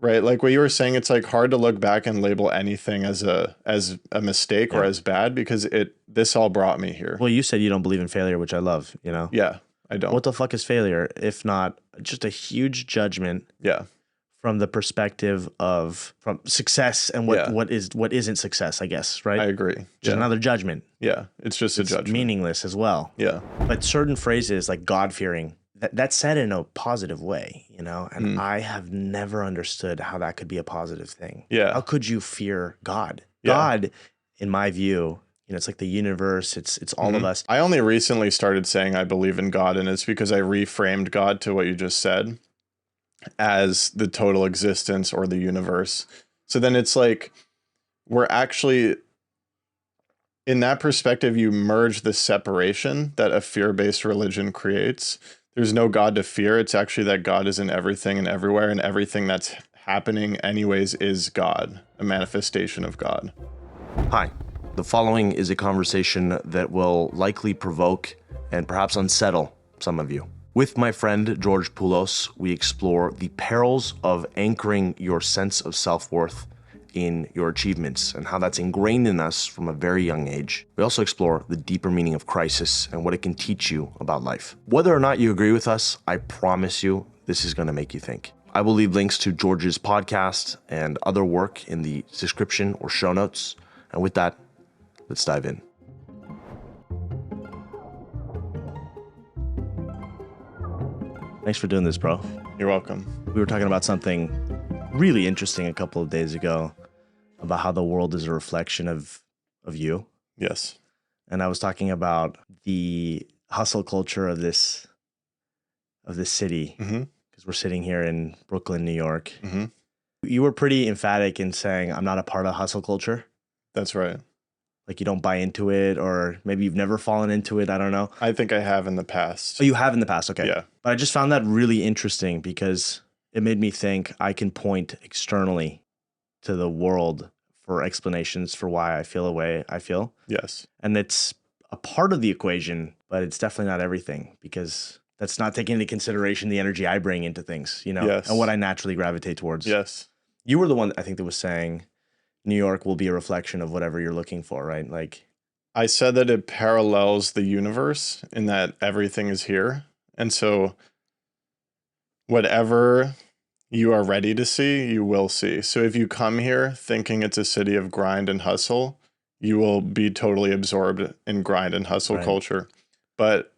right? Like what you were saying, it's like hard to look back and label anything as a mistake or as bad because this all brought me here. Well, you said you don't believe in failure, which I love, you know? Yeah, I don't. What the fuck is failure if not just a huge judgment Yeah. from the perspective of from success and what isn't success, I guess, right? I agree. Just another judgment. Yeah, it's just a judgment. Meaningless as well. Yeah. But certain phrases like God-fearing, that's said in a positive way, you know? And I have never understood how that could be a positive thing. Yeah. How could you fear God? Yeah. God, in my view, you know, it's like the universe, it's all of us. I only recently started saying I believe in God, and it's because I reframed God to what you just said as the total existence or the universe. So then it's like we're actually, in that perspective, you merge the separation that a fear-based religion creates. There's no God to fear. It's actually that God is in everything and everywhere, and everything that's happening anyways is God, a manifestation of God. Hi. The following is a conversation that will likely provoke and perhaps unsettle some of you. With my friend George Poulos, we explore the perils of anchoring your sense of self-worth in your achievements and how that's ingrained in us from a very young age. We also explore the deeper meaning of crisis and what it can teach you about life. Whether or not you agree with us, I promise you this is going to make you think. I will leave links to George's podcast and other work in the description or show notes. And with that, let's dive in. Thanks for doing this, bro. You're welcome. We were talking about something really interesting a couple of days ago about how the world is a reflection of you. Yes. And I was talking about the hustle culture of this city, because we're sitting here in Brooklyn, New York. You were pretty emphatic in saying, I'm not a part of hustle culture. That's right. Like you don't buy into it, or maybe you've never fallen into it. I don't know. I think I have in the past. Oh, you have in the past. Okay. Yeah. But I just found that really interesting because it made me think I can point externally to the world for explanations for why I feel the way I feel. Yes. And it's a part of the equation, but it's definitely not everything, because that's not taking into consideration the energy I bring into things, you know, and what I naturally gravitate towards. Yes. You were the one, I think, that was saying New York will be a reflection of whatever you're looking for, right? Like, I said that it parallels the universe in that everything is here. And so whatever you are ready to see, you will see. So if you come here thinking it's a city of grind and hustle, you will be totally absorbed in grind and hustle culture. But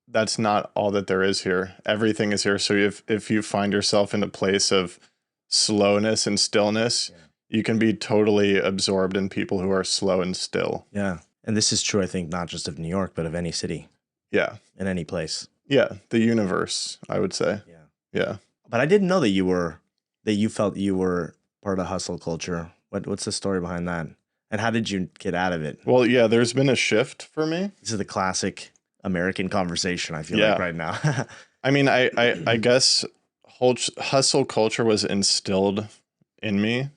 that's not all that there is here. Everything is here. So if you find yourself in a place of slowness and stillness, you can be totally absorbed in people who are slow and still. Yeah. And this is true, I think, not just of New York, but of any city. Yeah. In any place. Yeah. The universe, I would say. Yeah. Yeah. But I didn't know that you felt you were part of hustle culture. What's the story behind that? And how did you get out of it? Well, yeah, there's been a shift for me. This is the classic American conversation, I feel like, right now. I mean, I guess hustle culture was instilled in me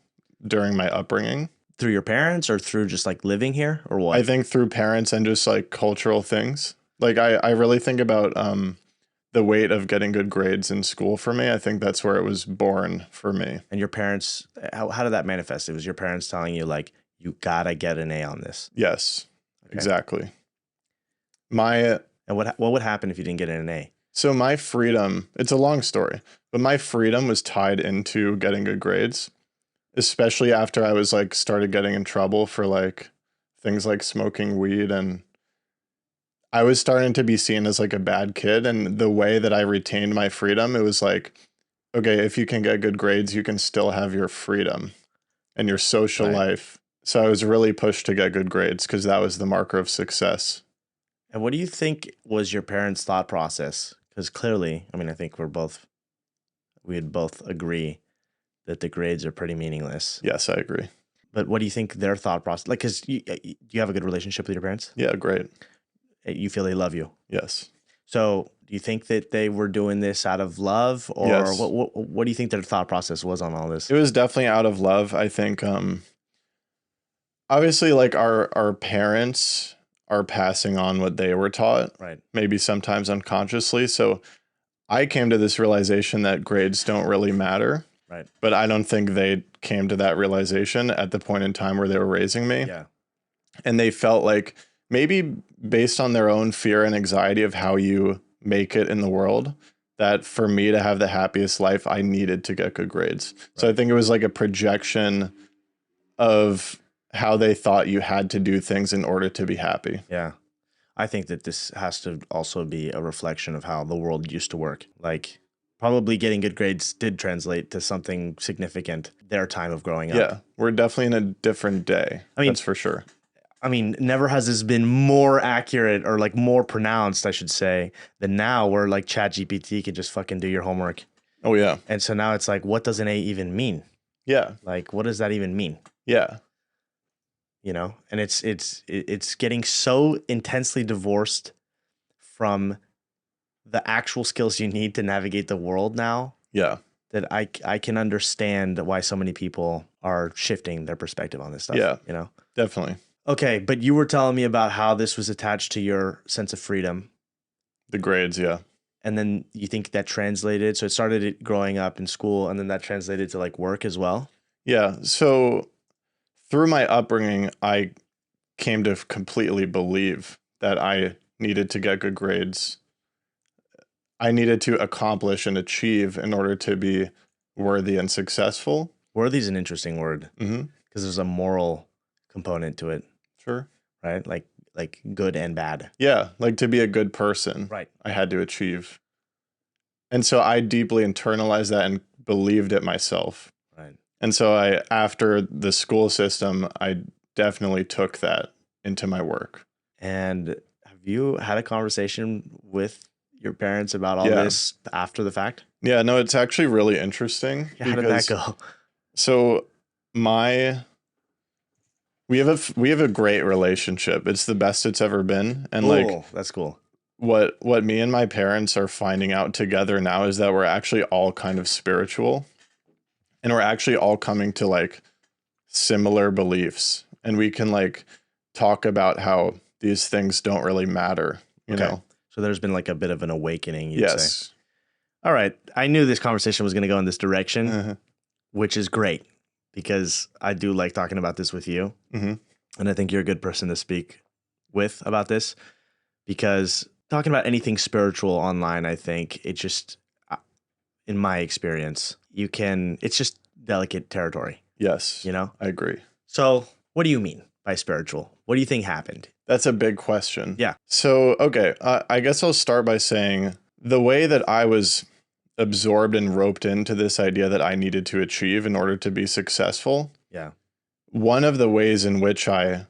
during my upbringing. Through your parents or through just like living here, or what? I think through parents and just like cultural things. Like I really think about the weight of getting good grades in school for me. I think that's where it was born for me. And your parents, how did that manifest? It was your parents telling you like, you gotta get an A on this. Yes, exactly. And what would happen if you didn't get an A? So my freedom, it's a long story, but my freedom was tied into getting good grades, especially after I was like started getting in trouble for like things like smoking weed, and I was starting to be seen as like a bad kid. And the way that I retained my freedom, it was like, okay, if you can get good grades, you can still have your freedom and your social life. So I was really pushed to get good grades because that was the marker of success. And what do you think was your parents' thought process? Because clearly, I mean, I think we'd both agree that the grades are pretty meaningless. Yes, I agree. But what do you think their thought process, like, because do you have a good relationship with your parents? Yeah, great. You feel they love you? Yes. So do you think that they were doing this out of love, or yes. What do you think their thought process was on all this? It was definitely out of love. I think, obviously, like our parents are passing on what they were taught, right? Maybe sometimes unconsciously. So I came to this realization that grades don't really matter. Right. But I don't think they came to that realization at the point in time where they were raising me. Yeah. And they felt like maybe based on their own fear and anxiety of how you make it in the world, that for me to have the happiest life, I needed to get good grades. Right. So I think it was like a projection of how they thought you had to do things in order to be happy. Yeah. I think that this has to also be a reflection of how the world used to work. Like probably getting good grades did translate to something significant their time of growing up. Yeah, we're definitely in a different day. I mean, that's for sure. I mean, never has this been more accurate or like more pronounced, I should say, than now where like ChatGPT can just fucking do your homework. Oh, yeah. And so now it's like, what does an A even mean? Yeah. Like, what does that even mean? Yeah. You know, and it's getting so intensely divorced from the actual skills you need to navigate the world now. Yeah. That I can understand why so many people are shifting their perspective on this stuff. Yeah. You know, definitely. Okay, but you were telling me about how this was attached to your sense of freedom. The grades, yeah. And then you think that translated, so it started growing up in school, and then that translated to like work as well? Yeah, so through my upbringing, I came to completely believe that I needed to get good grades. I needed to accomplish and achieve in order to be worthy and successful. Worthy is an interesting word because there's a moral component to it. Sure. Right? Like good and bad. Yeah, like to be a good person. Right. I had to achieve. And so I deeply internalized that and believed it myself. Right. And so after the school system, I definitely took that into my work. And have you had a conversation with your parents about all this after the fact? Yeah, no, it's actually really interesting. How did that go? So we have a great relationship. It's the best it's ever been. And like that's cool. What me and my parents are finding out together now is that we're actually all kind of spiritual. And we're actually all coming to like similar beliefs. And we can like talk about how these things don't really matter, you know? So there's been like a bit of an awakening, you'd say. All right. I knew this conversation was going to go in this direction, which is great because I do like talking about this with you. And I think you're a good person to speak with about this because talking about anything spiritual online, I think it just, in my experience, it's just delicate territory. Yes. You know? I agree. So what do you mean by spiritual? What do you think happened? That's a big question. Yeah. So, okay, I guess I'll start by saying the way that I was absorbed and roped into this idea that I needed to achieve in order to be successful. Yeah. One of the ways in which I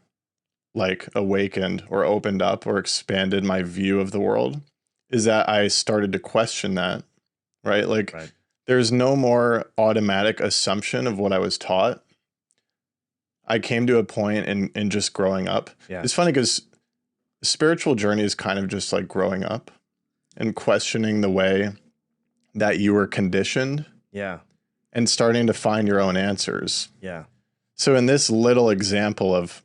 like awakened or opened up or expanded my view of the world is that I started to question that, right? Like there's no more automatic assumption of what I was taught. I came to a point in just growing up. Yeah. It's funny because the spiritual journey is kind of just like growing up and questioning the way that you were conditioned. Yeah. And starting to find your own answers. Yeah. So in this little example of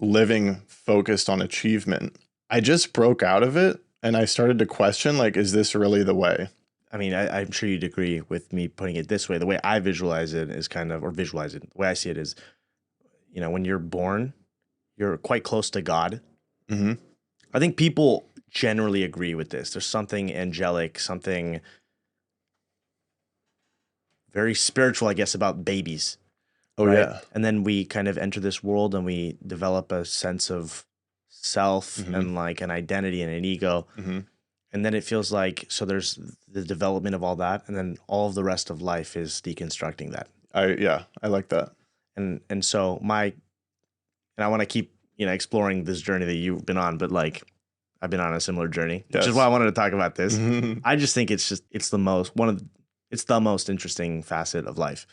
living focused on achievement, I just broke out of it and I started to question, like, is this really the way? I mean, I'm sure you'd agree with me putting it this way. The way I visualize it is the way I see it is, you know, when you're born, you're quite close to God. I think people generally agree with this. There's something angelic, something very spiritual, I guess, about babies. Oh, right? Yeah. And then we kind of enter this world and we develop a sense of self and like an identity and an ego. And then it feels like, so there's the development of all that. And then all of the rest of life is deconstructing that. I like that. And so I want to keep, you know, exploring this journey that you've been on, but like I've been on a similar journey, which is why I wanted to talk about this. I just think it's the most interesting facet of life.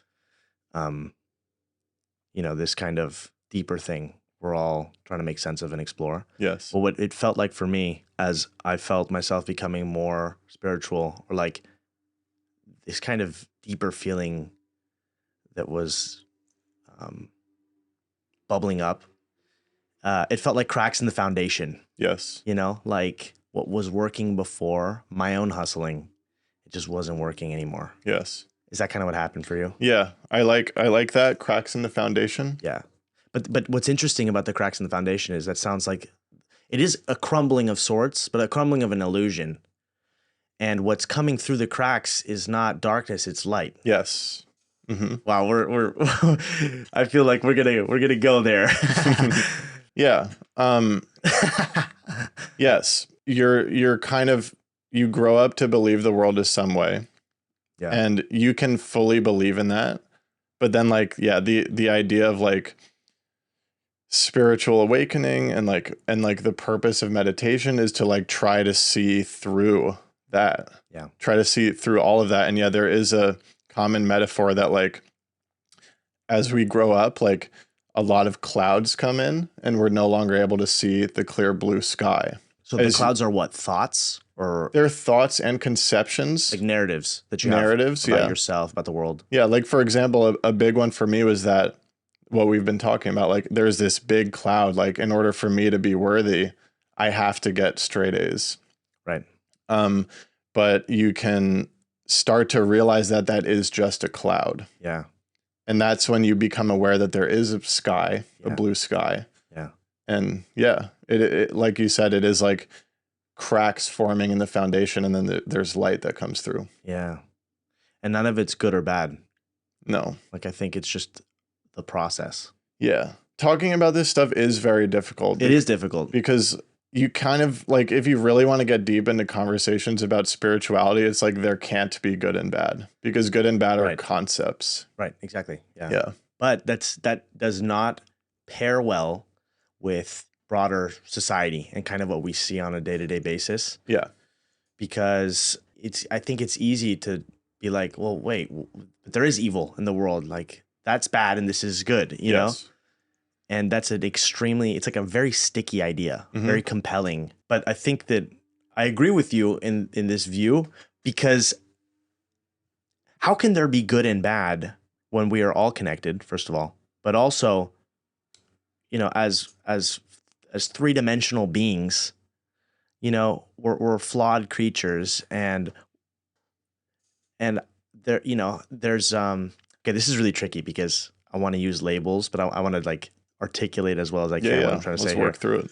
You know, this kind of deeper thing we're all trying to make sense of and explore. Yes. But what it felt like for me as I felt myself becoming more spiritual, or like this kind of deeper feeling that was bubbling up, it felt like cracks in the foundation. Yes. You know, like what was working before, my own hustling, it just wasn't working anymore. Yes. Is that kind of what happened for you? Yeah. I like that, cracks in the foundation. Yeah. But what's interesting about the cracks in the foundation is that sounds like it is a crumbling of sorts, but a crumbling of an illusion. And what's coming through the cracks is not darkness, it's light. Yes. Mm-hmm. Wow, we're I feel like we're gonna go there. Yeah. Yes. You're kind of, you grow up to believe the world is some way. Yeah. And you can fully believe in that. But then like, yeah, the idea of like spiritual awakening and like the purpose of meditation is to like try to see through that. Yeah. Try to see through all of that. And yeah, there is a common metaphor that like as we grow up, like a lot of clouds come in and we're no longer able to see the clear blue sky. So the clouds are what? Thoughts or they're thoughts and conceptions, like narratives that you narratives, have about yeah, yourself, about the world. Yeah, like for example, a big one for me was that what we've been talking about, like there's this big cloud, like in order for me to be worthy, I have to get straight A's. Right. But you can start to realize that that is just a cloud. Yeah. And that's when you become aware that there is a sky, a blue sky. Yeah. And yeah, it like you said, it is like cracks forming in the foundation and then there's light that comes through. Yeah. And none of it's good or bad. No. Like I think it's just the process. Yeah. Talking about this stuff is very difficult. It is difficult. Because you kind of like, if you really want to get deep into conversations about spirituality, it's like there can't be good and bad because good and bad are concepts. Right. Exactly. Yeah. Yeah. But that does not pair well with broader society and kind of what we see on a day-to-day basis. Yeah. Because I think it's easy to be like, well, wait, but there is evil in the world. Like that's bad and this is good, you know? And that's it's like a very sticky idea, very compelling. But I think that I agree with you in this view because how can there be good and bad when we are all connected, first of all, but also, you know, as three-dimensional beings, you know, we're flawed creatures and there, you know, there's, okay, this is really tricky because I want to use labels, but I want to like articulate as well as I can what I'm trying to say here. Let's work through it.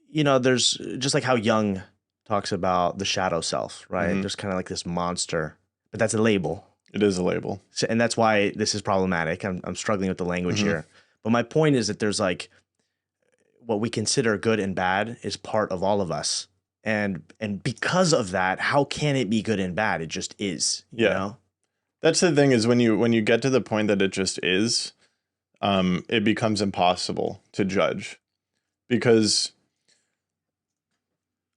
You know, there's just like how Jung talks about the shadow self, right? There's kind of like this monster, but that's a label. It is a label. So, and that's why this is problematic. I'm struggling with the language here. But my point is that there's like what we consider good and bad is part of all of us. And because of that, how can it be good and bad? It just is, you know? That's the thing is when you get to the point that it just is, it becomes impossible to judge because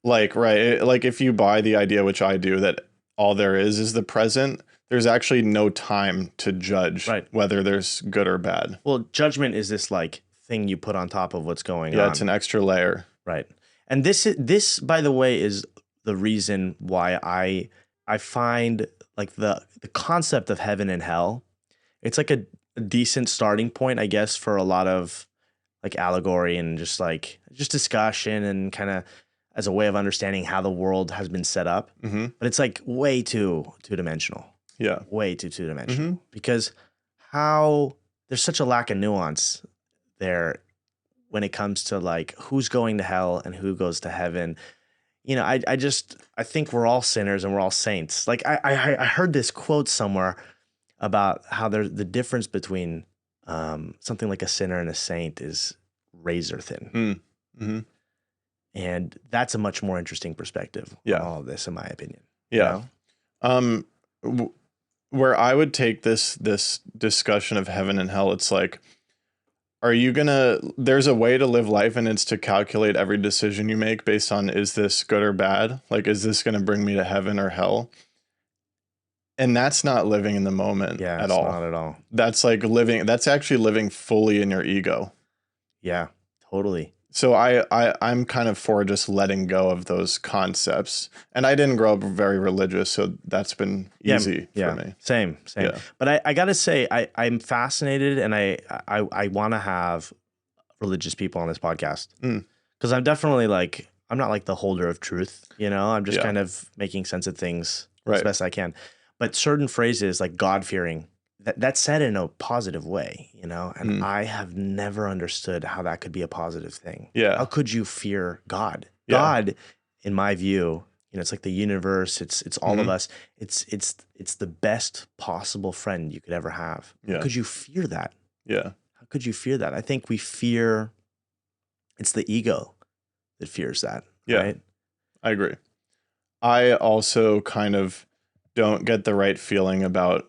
like, like if you buy the idea, which I do, that all there is the present, there's actually no time to judge whether there's good or bad. Well, judgment is this like thing you put on top of what's going on. Yeah, it's an extra layer. Right. And this, by the way, is the reason why I find like the concept of heaven and hell, it's like a decent starting point, I guess, for a lot of like allegory and just discussion and kind of as a way of understanding how the world has been set up. But it's like way too two-dimensional. Yeah. Way too two-dimensional because how there's such a lack of nuance there when it comes to like who's going to hell and who goes to heaven. You know, I think we're all sinners and we're all saints. Like I heard this quote somewhere about how there's the difference between something like a sinner and a saint is razor thin. And that's a much more interesting perspective on all of this, in my opinion. Yeah. You know? Where I would take this discussion of heaven and hell, it's like, there's a way to live life and it's to calculate every decision you make based on, is this good or bad? Like, is this going to bring me to heaven or hell? And that's not living in the moment at all. Not at all. That's like that's actually living fully in your ego. Yeah, totally. So I'm kind of for just letting go of those concepts. And I didn't grow up very religious, so that's been easy for me. Same. Yeah. But I gotta say, I'm fascinated and I want to have religious people on this podcast. Because I'm definitely like, I'm not like the holder of truth, you know? I'm just kind of making sense of things as best I can. But certain phrases like God-fearing, that's said in a positive way, you know? And I have never understood how that could be a positive thing. Yeah. How could you fear God? Yeah. God, in my view, you know, it's like the universe, it's all of us. It's the best possible friend you could ever have. Yeah. How could you fear that? Yeah. How could you fear that? I think we fear, it's the ego that fears that, right? I agree. I also kind of don't get the right feeling about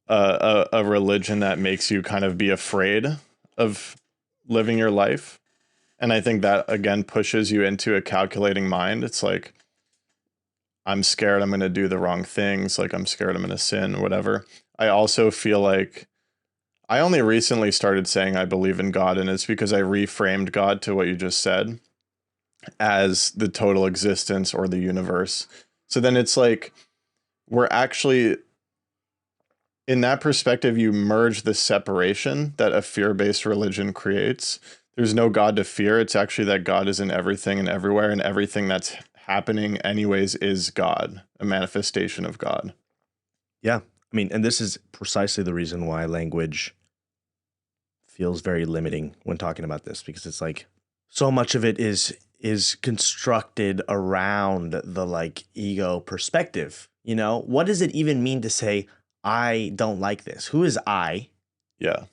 a religion that makes you kind of be afraid of living your life. And I think that, again, pushes you into a calculating mind. It's like, I'm scared I'm going to do the wrong things. Like, I'm scared I'm going to sin, whatever. I also feel like I only recently started saying I believe in God, and it's because I reframed God to what you just said as the total existence or the universe. So then it's like, we're actually, in that perspective, you merge the separation that a fear-based religion creates. There's no God to fear. It's actually that God is in everything and everywhere, and everything that's happening anyways is God, a manifestation of God. Yeah. I mean, and this is precisely the reason why language feels very limiting when talking about this, because it's like so much of it is constructed around the like ego perspective. You know, what does it even mean to say, I don't like this? Who is I? Yeah.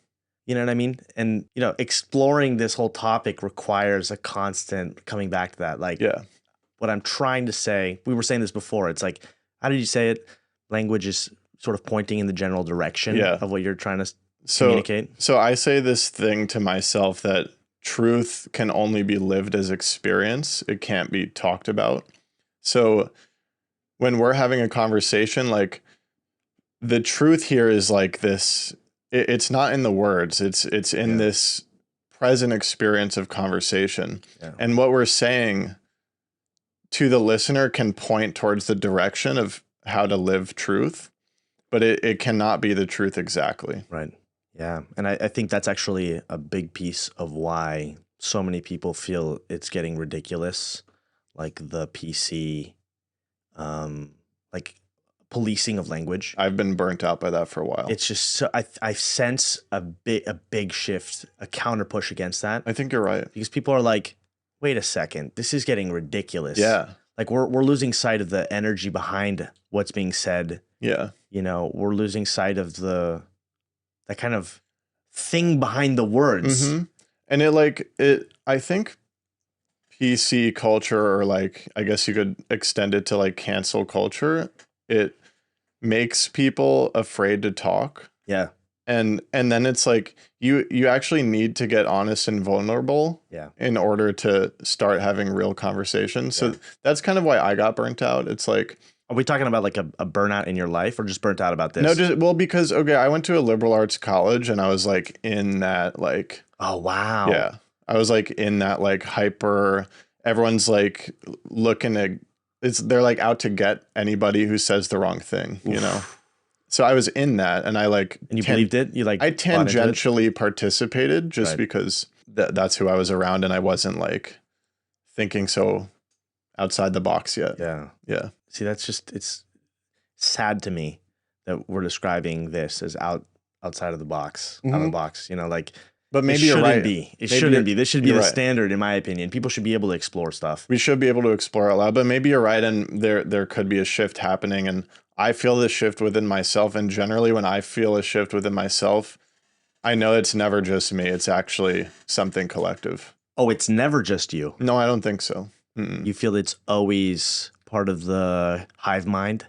You know what I mean? And, you know, exploring this whole topic requires a constant coming back to that. Like, Yeah. what I'm trying to say, we were saying this before. It's like, how did you say it? Language is sort of pointing in the general direction of what you're trying to communicate. So I say this thing to myself that truth can only be lived as experience. It can't be talked about. So when we're having a conversation, like, the truth here is like this, it's not in the words, it's in this present experience of conversation. Yeah. And what we're saying to the listener can point towards the direction of how to live truth, but it cannot be the truth exactly. Right. Yeah. And I think that's actually a big piece of why so many people feel it's getting ridiculous, like the PC, like policing of language. I've been burnt out by that for a while. It's just so I sense a big shift, a counter push against that. I think you're right. Because people are like, wait a second, this is getting ridiculous. Yeah. Like we're losing sight of the energy behind what's being said. Yeah. You know, we're losing sight of that kind of thing behind the words. Mm-hmm. And I think PC culture, or like, I guess you could extend it to like cancel culture, it makes people afraid to talk. Yeah. And then it's like you actually need to get honest and vulnerable in order to start having real conversations. So that's kind of why I got burnt out. It's like, are we talking about like a burnout in your life, or just burnt out about this? No, because I went to a liberal arts college, and I was like in that like, oh wow. Yeah. I was like in that like hyper, everyone's like looking at, they're like out to get anybody who says the wrong thing, you know? So I was in that, and I like, and you believed it? You like, I tangentially participated just because that's who I was around, and I wasn't like thinking so outside the box yet. Yeah. Yeah. See, it's sad to me that we're describing this as outside of the box, out of the box, you know, like, but maybe you're right. It shouldn't be. This should be the standard, in my opinion. People should be able to explore stuff. We should be able to explore out loud, but maybe you're right, and there could be a shift happening, and I feel this shift within myself, and generally when I feel a shift within myself, I know it's never just me. It's actually something collective. Oh, it's never just you? No, I don't think so. You feel it's always part of the hive mind?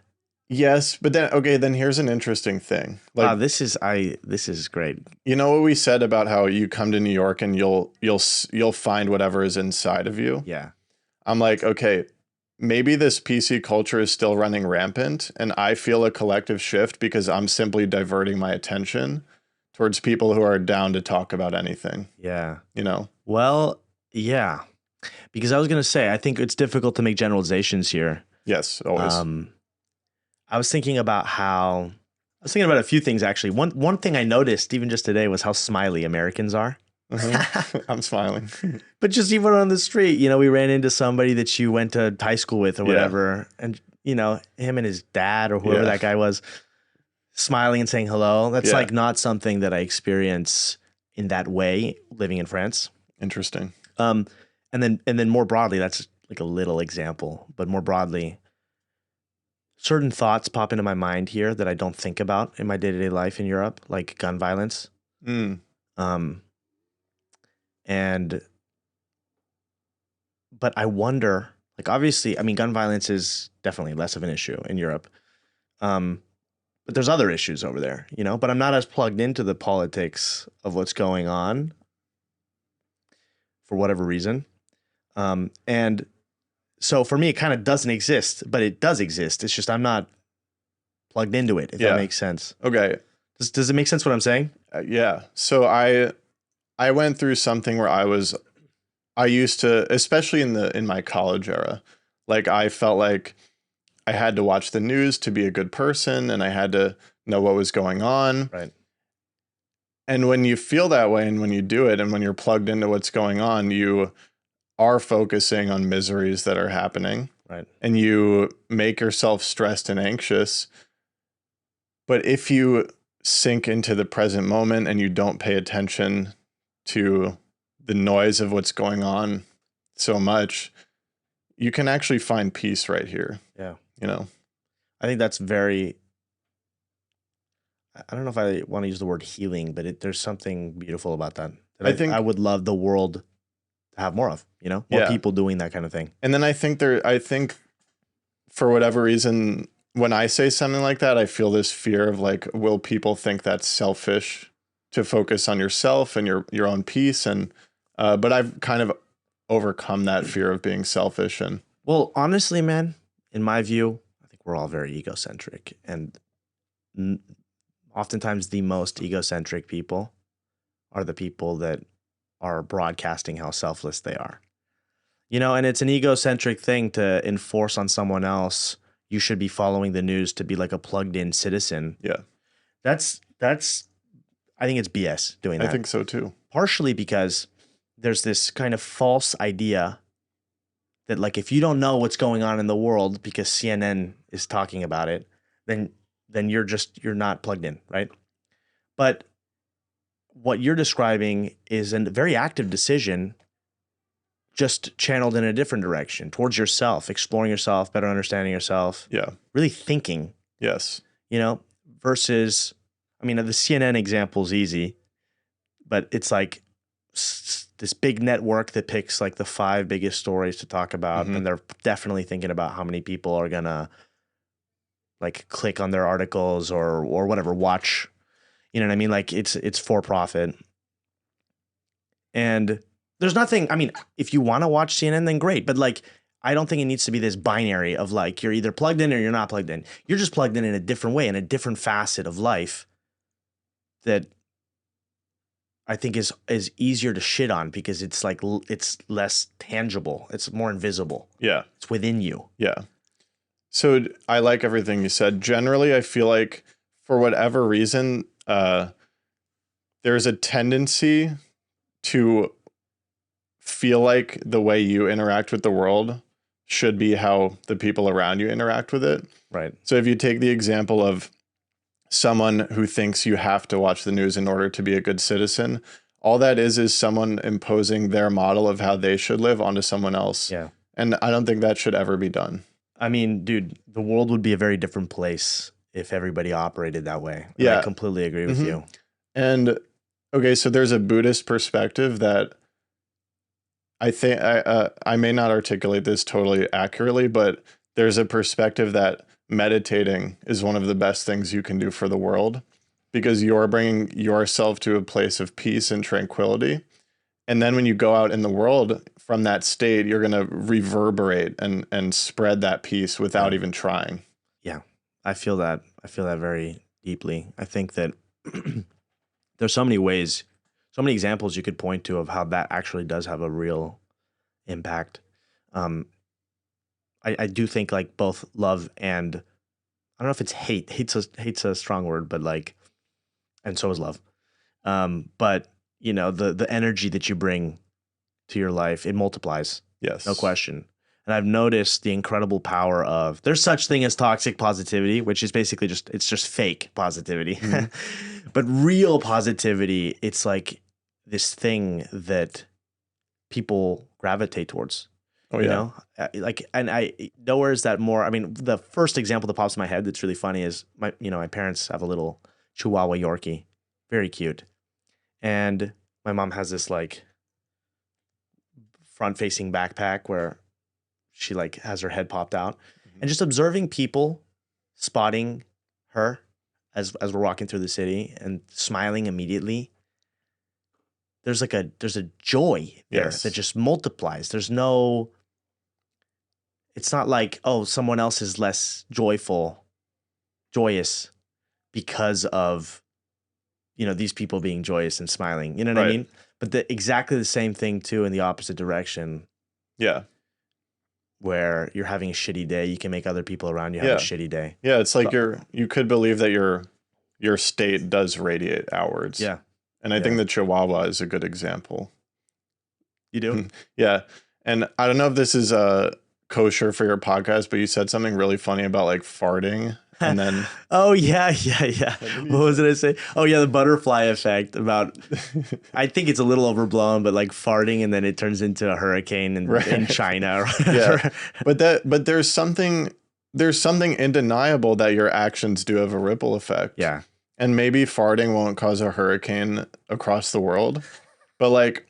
Yes, but then here's an interesting thing. Like, this is great. You know what we said about how you come to New York and you'll find whatever is inside of you? Yeah. I'm like, okay, maybe this PC culture is still running rampant, and I feel a collective shift because I'm simply diverting my attention towards people who are down to talk about anything. Yeah. You know? Well, yeah. Because I was going to say, I think it's difficult to make generalizations here. Yes, always. I was thinking about a few things, actually. One thing I noticed even just today was how smiley Americans are. I'm smiling. But just even on the street, you know, we ran into somebody that you went to high school with or whatever. And, him and his dad or whoever that guy was smiling and saying hello. That's like not something that I experience in that way living in France. Interesting. And then more broadly, that's like a little example, but more broadly, certain thoughts pop into my mind here that I don't think about in my day-to-day life in Europe, like gun violence. But I wonder, like, obviously, I mean, gun violence is definitely less of an issue in Europe. But there's other issues over there, but I'm not as plugged into the politics of what's going on for whatever reason. And so for me, it kind of doesn't exist, but it does exist. It's just I'm not plugged into it, if that makes sense. Okay. Does it make sense what I'm saying? Yeah. So I went through something where I used to, especially in my college era, like I felt like I had to watch the news to be a good person and I had to know what was going on. Right. And when you feel that way and when you do it and when you're plugged into what's going on, you are focusing on miseries that are happening. Right. And you make yourself stressed and anxious. But if you sink into the present moment and you don't pay attention to the noise of what's going on so much, you can actually find peace right here. Yeah. I think that's very, I don't know if I want to use the word healing, but there's something beautiful about that. I think I would love the world to have more of, more people doing that kind of thing. And then I think for whatever reason, when I say something like that, I feel this fear of like, will people think that's selfish to focus on yourself and your own peace? And, but I've kind of overcome that fear of being selfish. And well, honestly, man, in my view, I think we're all very egocentric, and oftentimes the most egocentric people are the people that are broadcasting how selfless they are. And it's an egocentric thing to enforce on someone else. You should be following the news to be like a plugged in citizen. Yeah. That's I think it's BS doing that. I think so too. Partially because there's this kind of false idea that like, if you don't know what's going on in the world because CNN is talking about it, then you're not plugged in, right? But what you're describing is a very active decision, just channeled in a different direction towards yourself, exploring yourself, better understanding yourself. Yeah. Really thinking. Yes. Versus, I mean, the CNN example is easy, but it's like this big network that picks like the 5 biggest stories to talk about. And they're definitely thinking about how many people are going to like click on their articles or whatever, watch, you know what I mean? Like it's for profit. And there's nothing, I mean, if you want to watch CNN, then great. But like, I don't think it needs to be this binary of like, you're either plugged in or you're not plugged in. You're just plugged in a different way, in a different facet of life that I think is easier to shit on because it's like, it's less tangible. It's more invisible. Yeah. It's within you. Yeah. So I like everything you said. Generally, I feel like for whatever reason, there's a tendency to feel like the way you interact with the world should be how the people around you interact with it. Right. So if you take the example of someone who thinks you have to watch the news in order to be a good citizen, all that is someone imposing their model of how they should live onto someone else. Yeah. And I don't think that should ever be done. I mean, dude, the world would be a very different place if everybody operated that way. Yeah. I completely agree with you. And okay, so there's a Buddhist perspective that I think I may not articulate this totally accurately, but there's a perspective that meditating is one of the best things you can do for the world because you're bringing yourself to a place of peace and tranquility. And then when you go out in the world from that state, you're going to reverberate and spread that peace without even trying. Yeah, I feel that. I feel that very deeply. I think that there's so many ways, so many examples you could point to of how that actually does have a real impact. I do think like both love and I don't know if it's hate. Hate's a strong word, but like, and so is love. But the energy that you bring to your life, it multiplies. Yes. No question. And I've noticed the incredible power of, there's such thing as toxic positivity, which is basically it's just fake positivity. Mm-hmm. But real positivity, it's like this thing that people gravitate towards. Oh, you know, and nowhere is that more. I mean, the first example that pops in my head that's really funny is my parents have a little Chihuahua Yorkie, very cute. And my mom has this like front facing backpack where she like has her head popped out, and just observing people spotting her as we're walking through the city and smiling immediately. There's a joy there that just multiplies. It's not like, oh, someone else is less joyous because of, these people being joyous and smiling. You know what I mean? But exactly the same thing too in the opposite direction. Yeah. Where you're having a shitty day, you can make other people around you have a shitty day. Yeah, it's like you could believe that your state does radiate outwards. Yeah. And I think the Chihuahua is a good example. You do? Yeah. And I don't know if this is kosher for your podcast, but you said something really funny about like farting. And then oh yeah. What was it I say? Oh yeah, the butterfly effect about I think it's a little overblown, but like farting and then it turns into a hurricane in China or whatever. Yeah. But there's something undeniable that your actions do have a ripple effect. Yeah. And maybe farting won't cause a hurricane across the world. But like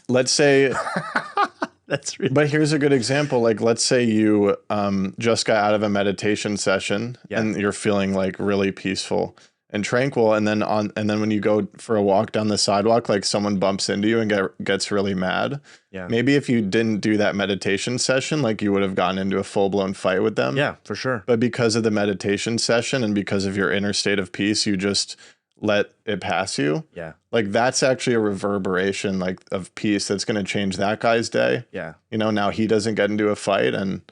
let's say That's really... But here's a good example. Like, let's say you just got out of a meditation session and you're feeling like really peaceful and tranquil. And then when you go for a walk down the sidewalk, like someone bumps into you and gets really mad. Yeah. Maybe if you didn't do that meditation session, like you would have gotten into a full blown fight with them. Yeah, for sure. But because of the meditation session and because of your inner state of peace, you just let it pass you. Yeah. Like that's actually a reverberation like of peace that's going to change that guy's day. Yeah. Now he doesn't get into a fight and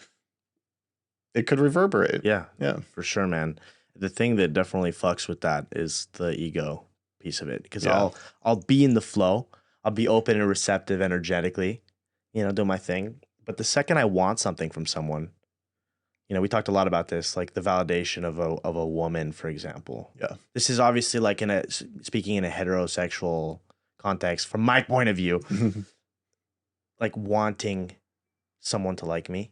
it could reverberate. Yeah. Yeah. For sure, man. The thing that definitely fucks with that is the ego piece of it. Because I'll be in the flow. I'll be open and receptive energetically, do my thing. But the second I want something from someone, we talked a lot about this, like the validation of a woman, for example. Yeah. This is obviously like speaking in a heterosexual context, from my point of view, like wanting someone to like me.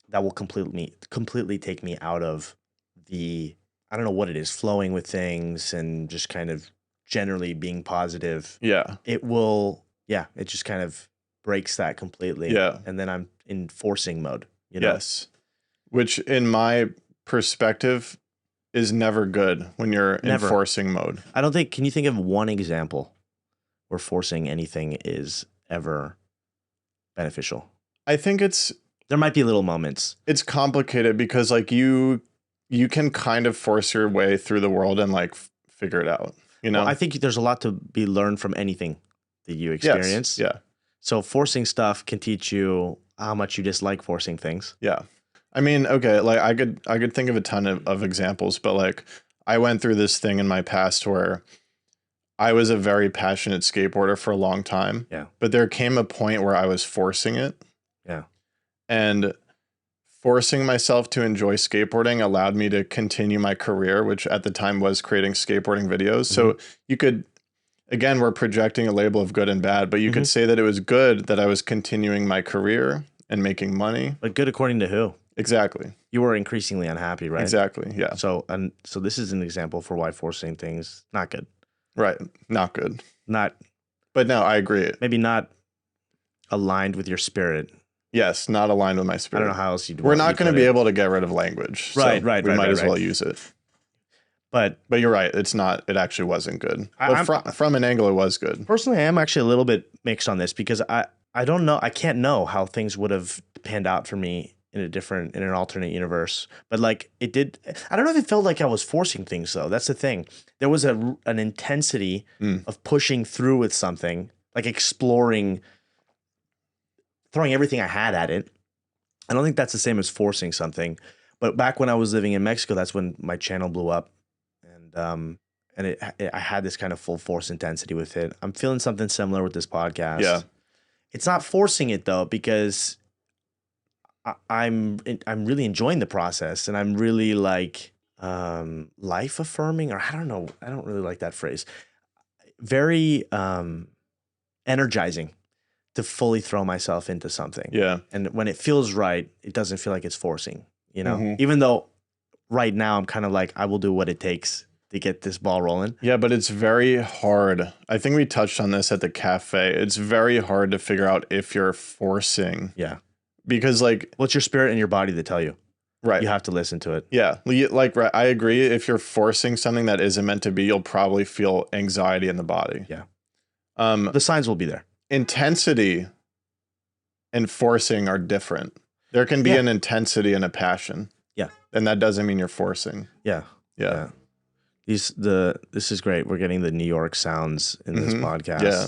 That will completely take me out of I don't know what it is, flowing with things and just kind of generally being positive. Yeah. It just kind of breaks that completely. Yeah. And then I'm in forcing mode. Yes. Which in my perspective is never good when you're in forcing mode. Can you think of one example where forcing anything is ever beneficial? I think there might be little moments. It's complicated because like you can kind of force your way through the world and like figure it out, Well, I think there's a lot to be learned from anything that you experience. Yes. Yeah. So forcing stuff can teach you how much you dislike forcing things. Yeah. I mean, okay, like I could think of a ton of examples, but like I went through this thing in my past where I was a very passionate skateboarder for a long time. Yeah. But there came a point where I was forcing it. Yeah. And forcing myself to enjoy skateboarding allowed me to continue my career, which at the time was creating skateboarding videos. Mm-hmm. So you could, again, we're projecting a label of good and bad, but you could say that it was good that I was continuing my career and making money. But good according to who? Exactly. You were increasingly unhappy, right? Exactly. Yeah. So this is an example for why forcing things not good. Right. Not good. But no, I agree. Maybe not aligned with your spirit. Yes, not aligned with my spirit. I don't know how else you'd. We're not going to be able to get rid of language. Right. We might as well use it. But you're right. It's not. It actually wasn't good. But from an angle, it was good. Personally, I am actually a little bit mixed on this because I don't know. I can't know how things would have panned out for me in an alternate universe. But like it did. I don't know if it felt like I was forcing things though. That's the thing. There was an intensity of pushing through with something, like exploring, throwing everything I had at it. I don't think that's the same as forcing something. But back when I was living in Mexico, that's when my channel blew up. And I had this kind of full force intensity with it. I'm feeling something similar with this podcast. Yeah. It's not forcing it though, because I'm really enjoying the process, and I'm really like life affirming, or I don't know. I don't really like that phrase. Very energizing to fully throw myself into something. Yeah. And when it feels right, it doesn't feel like it's forcing, you know, even though right now I'm kind of like, I will do what it takes to get this ball rolling. Yeah, but it's very hard. I think we touched on this at the cafe. It's very hard to figure out if you're forcing. Yeah. Because like, well, it's your spirit and your body that tell you. Right. You have to listen to it. Yeah. Like, right. I agree. If you're forcing something that isn't meant to be, you'll probably feel anxiety in the body. Yeah. The signs will be there. Intensity and forcing are different. There can be an intensity and a passion. Yeah. And that doesn't mean you're forcing. Yeah. Yeah. This is great. We're getting the New York sounds in this podcast. Yeah.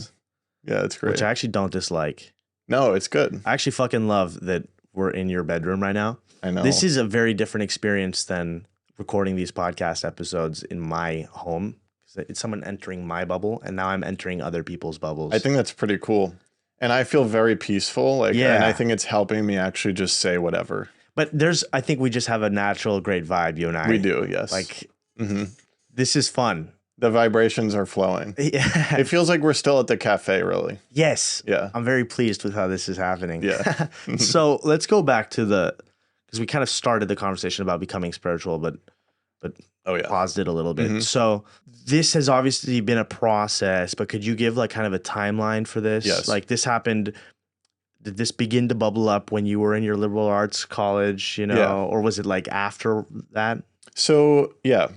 Yeah, it's great. Which I actually don't dislike. No, it's good. I actually fucking love that we're in your bedroom right now. I know. This is a very different experience than recording these podcast episodes in my home. It's someone entering my bubble, and now I'm entering other people's bubbles. I think that's pretty cool. And I feel very peaceful. Like, and I think it's helping me actually just say whatever. But I think we just have a natural great vibe, you and I. We do, yes. Like, this is fun. The vibrations are flowing. Yeah. It feels like we're still at the cafe, really. Yes. Yeah. I'm very pleased with how this is happening. Yeah. So let's go back to because we kind of started the conversation about becoming spiritual, but paused it a little bit. So this has obviously been a process, but could you give like kind of a timeline for this? Yes. Like this happened, did this begin to bubble up when you were in your liberal arts college, or was it like after that? So, yeah.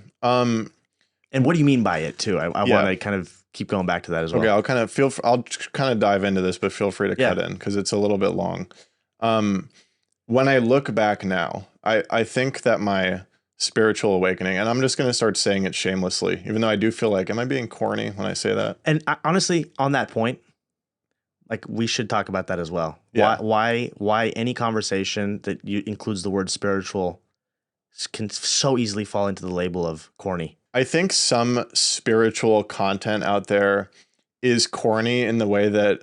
And what do you mean by it too? I want to kind of keep going back to that as well. Okay, I'll kind of dive into this, but feel free to cut in because it's a little bit long. When I look back now, I think that my spiritual awakening, and I'm just going to start saying it shamelessly, even though I do feel like, am I being corny when I say that? And honestly, on that point, like we should talk about that as well. Yeah. Why any conversation that includes the word spiritual can so easily fall into the label of corny. I think some spiritual content out there is corny in the way that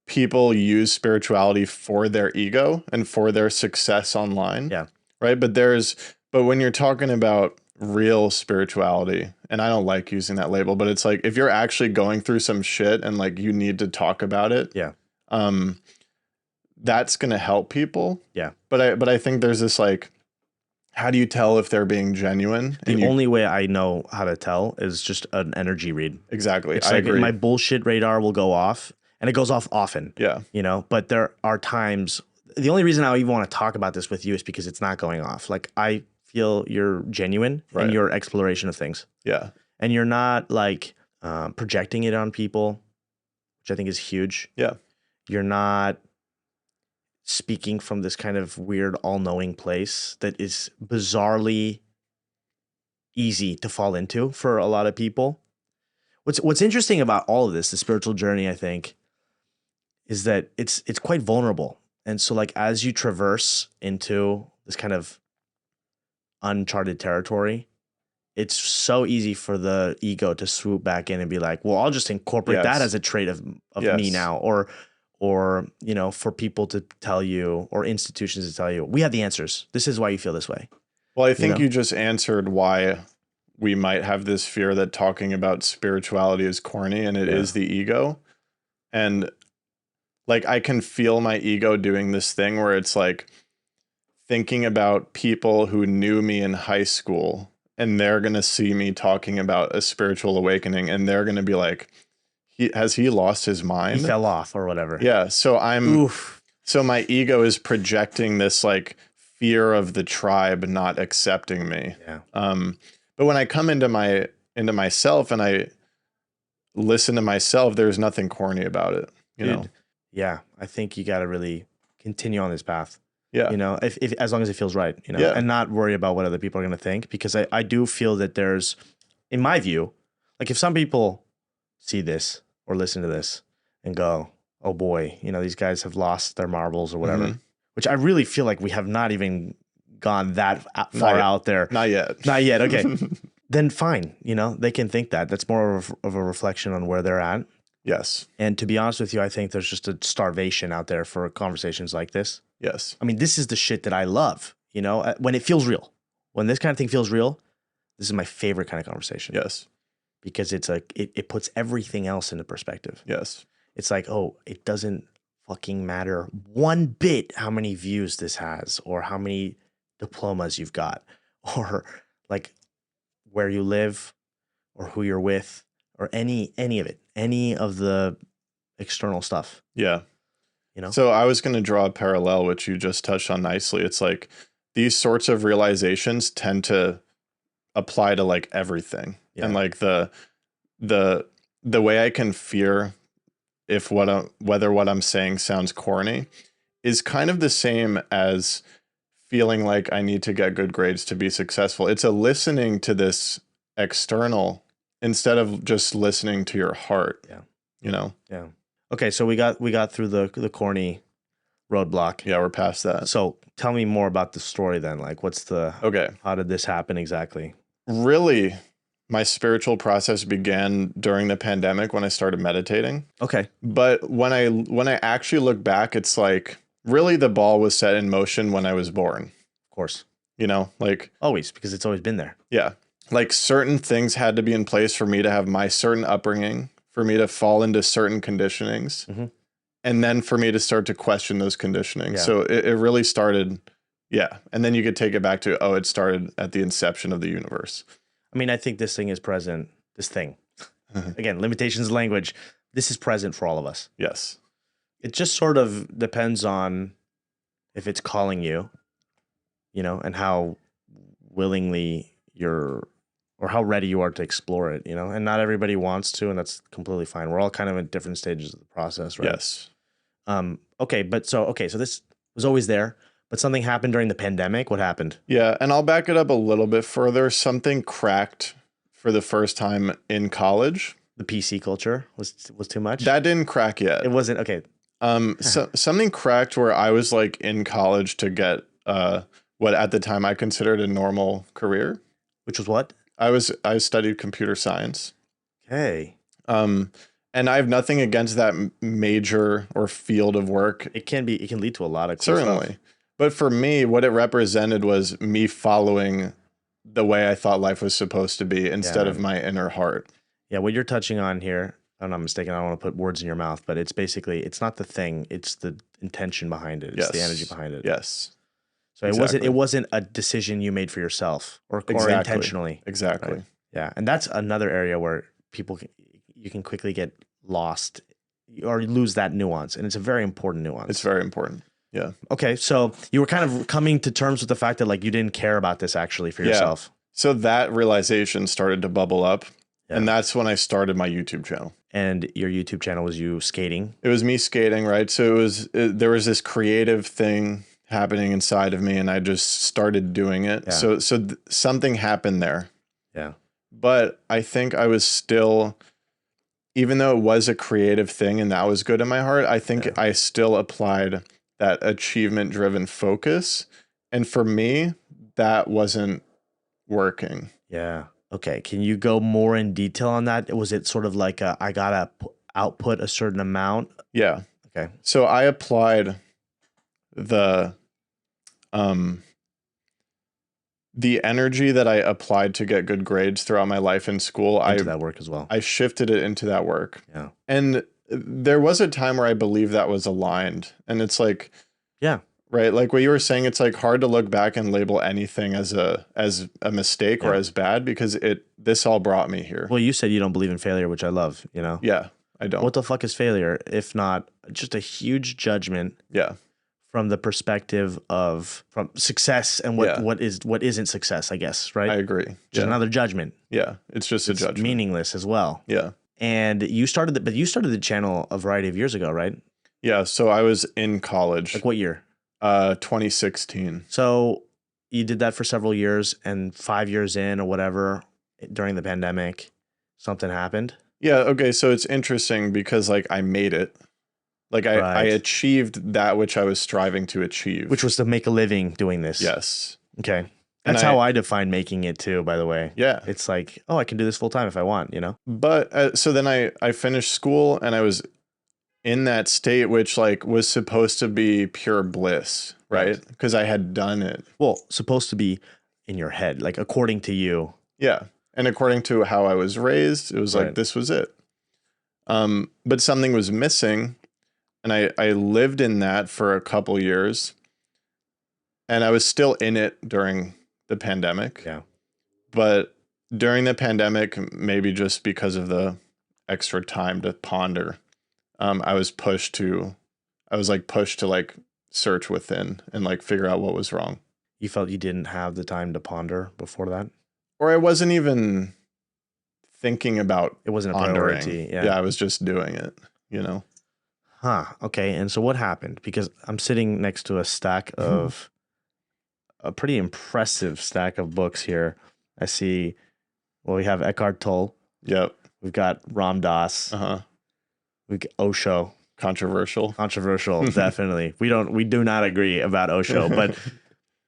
people use spirituality for their ego and for their success online. Yeah. Right. But when you're talking about real spirituality, and I don't like using that label, but it's like, if you're actually going through some shit and like you need to talk about it. Yeah. That's going to help people. Yeah. But I think there's this like, how do you tell if they're being genuine? The only way I know how to tell is just an energy read. Exactly. It's like my bullshit radar will go off, and it goes off often. Yeah. But there are times. The only reason I even want to talk about this with you is because it's not going off. Like I feel you're genuine in your exploration of things. Yeah. And you're not like projecting it on people, which I think is huge. Yeah. You're not speaking from this kind of weird all-knowing place that is bizarrely easy to fall into for a lot of people. What's interesting about all of this, the spiritual journey, I think, is that it's quite vulnerable. And so like as you traverse into this kind of uncharted territory, it's so easy for the ego to swoop back in and be like, well, I'll just incorporate that as a trait of me now. Or for people to tell you, or institutions to tell you, we have the answers. This is why you feel this way. Well, I think you just answered why we might have this fear that talking about spirituality is corny, and it is the ego. And like, I can feel my ego doing this thing where it's like thinking about people who knew me in high school, and they're going to see me talking about a spiritual awakening, and they're going to be like, has he lost his mind? He fell off or whatever. Yeah. So so my ego is projecting this like fear of the tribe not accepting me. Yeah. But when I come into myself and I listen to myself, there's nothing corny about it. You know? Yeah. I think you got to really continue on this path. Yeah. If as long as it feels right, and not worry about what other people are going to think, because I do feel that there's, in my view, like if some people see this or listen to this and go, oh boy, these guys have lost their marbles or whatever, which I really feel like we have not even gone that far out there. Not yet. Not yet. Okay. Then fine. They can think that. That's more of a reflection on where they're at. Yes. And to be honest with you, I think there's just a starvation out there for conversations like this. Yes. I mean, this is the shit that I love, when it feels real. When this kind of thing feels real, this is my favorite kind of conversation. Yes. Because it's like, it puts everything else into perspective. Yes. It's like, oh, it doesn't fucking matter one bit how many views this has or how many diplomas you've got or like where you live or who you're with or any of it, any of the external stuff. Yeah. You know? So I was going to draw a parallel, which you just touched on nicely. It's like these sorts of realizations tend to apply to like everything. Yeah. And like the way I can fear if whether what I'm saying sounds corny is kind of the same as feeling like I need to get good grades to be successful. It's a listening to this external instead of just listening to your heart. Yeah. Yeah. Okay, so we got through the corny roadblock. Yeah, we're past that. So tell me more about the story then. Like Okay. How did this happen exactly? Really, my spiritual process began during the pandemic when I started meditating. Okay. But when I actually look back, it's like really the ball was set in motion when I was born. Of course. Like always, because it's always been there. Yeah. Like certain things had to be in place for me to have my certain upbringing, for me to fall into certain conditionings, and then for me to start to question those conditionings. Yeah. So it really started. Yeah. And then you could take it back to, it started at the inception of the universe. I mean, I think this thing is present. This thing, again, limitations of language. This is present for all of us. Yes. It just sort of depends on if it's calling you, and how willingly or how ready you are to explore it, and not everybody wants to, and that's completely fine. We're all kind of in different stages of the process, right? Yes. Okay. So this was always there, but something happened during the pandemic. What happened? Yeah. And I'll back it up a little bit further. Something cracked for the first time in college. The PC culture was too much. That didn't crack yet. It wasn't. Okay. So something cracked where I was like in college to get what at the time I considered a normal career. Which was what? I studied computer science. Okay. And I have nothing against that major or field of work. It can lead to a lot of cool Certainly. stuff. But for me, what it represented was me following the way I thought life was supposed to be instead of my inner heart. Yeah, what you're touching on here, if I'm not mistaken, I don't want to put words in your mouth, but it's basically, it's not the thing, it's the intention behind it. It's the energy behind it. Yes. So it wasn't a decision you made for yourself or intentionally. Exactly. Right? Yeah. And that's another area where you can quickly get lost or lose that nuance. And it's a very important nuance. It's very important. Yeah. Okay. So you were kind of coming to terms with the fact that like you didn't care about this actually for yourself. So that realization started to bubble up. Yeah. And that's when I started my YouTube channel. And your YouTube channel was you skating? It was me skating, right? So there was this creative thing happening inside of me and I just started doing it. Yeah. So something happened there. Yeah. But I think I was still, even though it was a creative thing and that was good in my heart, I think I still applied that achievement driven focus. And for me, that wasn't working. Yeah. Okay. Can you go more in detail on that? Was it sort of like I got to output a certain amount? Yeah. Okay. So I applied the energy that I applied to get good grades throughout my life in school. Into that work as well. I shifted it into that work. Yeah. And there was a time where I believe that was aligned. And it's like, yeah. Right. Like what you were saying, it's like hard to look back and label anything as a mistake or as bad because this all brought me here. Well, you said you don't believe in failure, which I love, Yeah, I don't. What the fuck is failure if not just a huge judgment? Yeah. From the perspective from success and what isn't success, I guess, right? I agree. Just another judgment. Yeah. It's just a judgment. Meaningless as well. Yeah. And you started the channel a variety of years ago, right? Yeah. So I was in college. Like what year? 2016. So you did that for several years, and 5 years in or whatever, during the pandemic, something happened. Yeah. Okay. So it's interesting because like I made it. Like I achieved that which I was striving to achieve. Which was to make a living doing this. Yes. Okay. And That's how I define making it too, by the way. Yeah. It's like, oh, I can do this full time if I want, you know? But so then I finished school and I was in that state, which like was supposed to be pure bliss, right? Because I had done it. Well, supposed to be in your head, like according to you. Yeah. And according to how I was raised, it was like, this was it. But something was missing. And I lived in that for a couple years. And I was still in it during the pandemic. Yeah. But during the pandemic, maybe just because of the extra time to ponder, I was pushed to like search within and like figure out what was wrong. You felt you didn't have the time to ponder before that? Or I wasn't even thinking about it. Wasn't a pondering. Priority. Yeah, I was just doing it, you know? Huh. Okay. And so what happened? Because I'm sitting next to a stack of a pretty impressive stack of books here. I see, well, we have Eckhart Tolle. Yep. We've got Ram Dass. We got Osho. Controversial, definitely. We do not agree about Osho,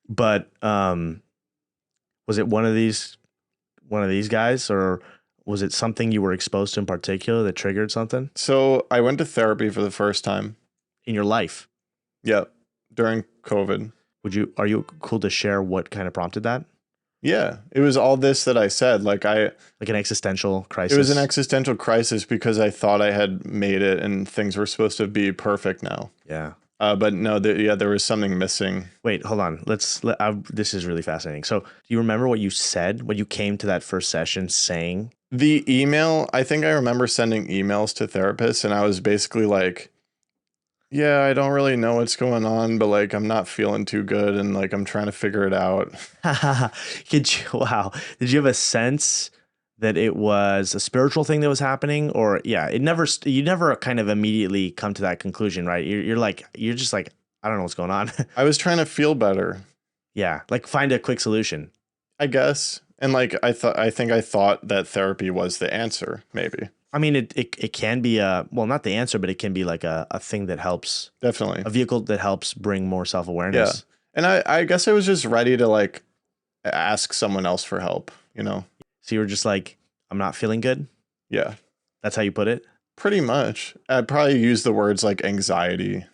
but was it one of these guys, or was it something you were exposed to in particular that triggered something? So I went to therapy for the first time in your life. Yep. During COVID. Are you cool to share what kind of prompted that? Yeah, it was all this that I said. Like an existential crisis. It was an existential crisis because I thought I had made it and things were supposed to be perfect now. Yeah. But no, there was something missing. Wait, hold on. This is really fascinating. So do you remember what you said when you came to that first session saying? The email, I think I remember sending emails to therapists and I was basically like, yeah, I don't really know what's going on, but like I'm not feeling too good and like I'm trying to figure it out. Wow. Did you have a sense that it was a spiritual thing that was happening? Or you never kind of immediately come to that conclusion, right? You're just like, I don't know what's going on. I was trying to feel better. Yeah, like find a quick solution, I guess. And like I think I thought that therapy was the answer, maybe. I mean, it can be not the answer, but it can be like a thing that helps. Definitely. A vehicle that helps bring more self-awareness. Yeah. And I guess I was just ready to like ask someone else for help, you know? So you were just like, I'm not feeling good? Yeah. That's how you put it? Pretty much. I'd probably use the words like anxiety.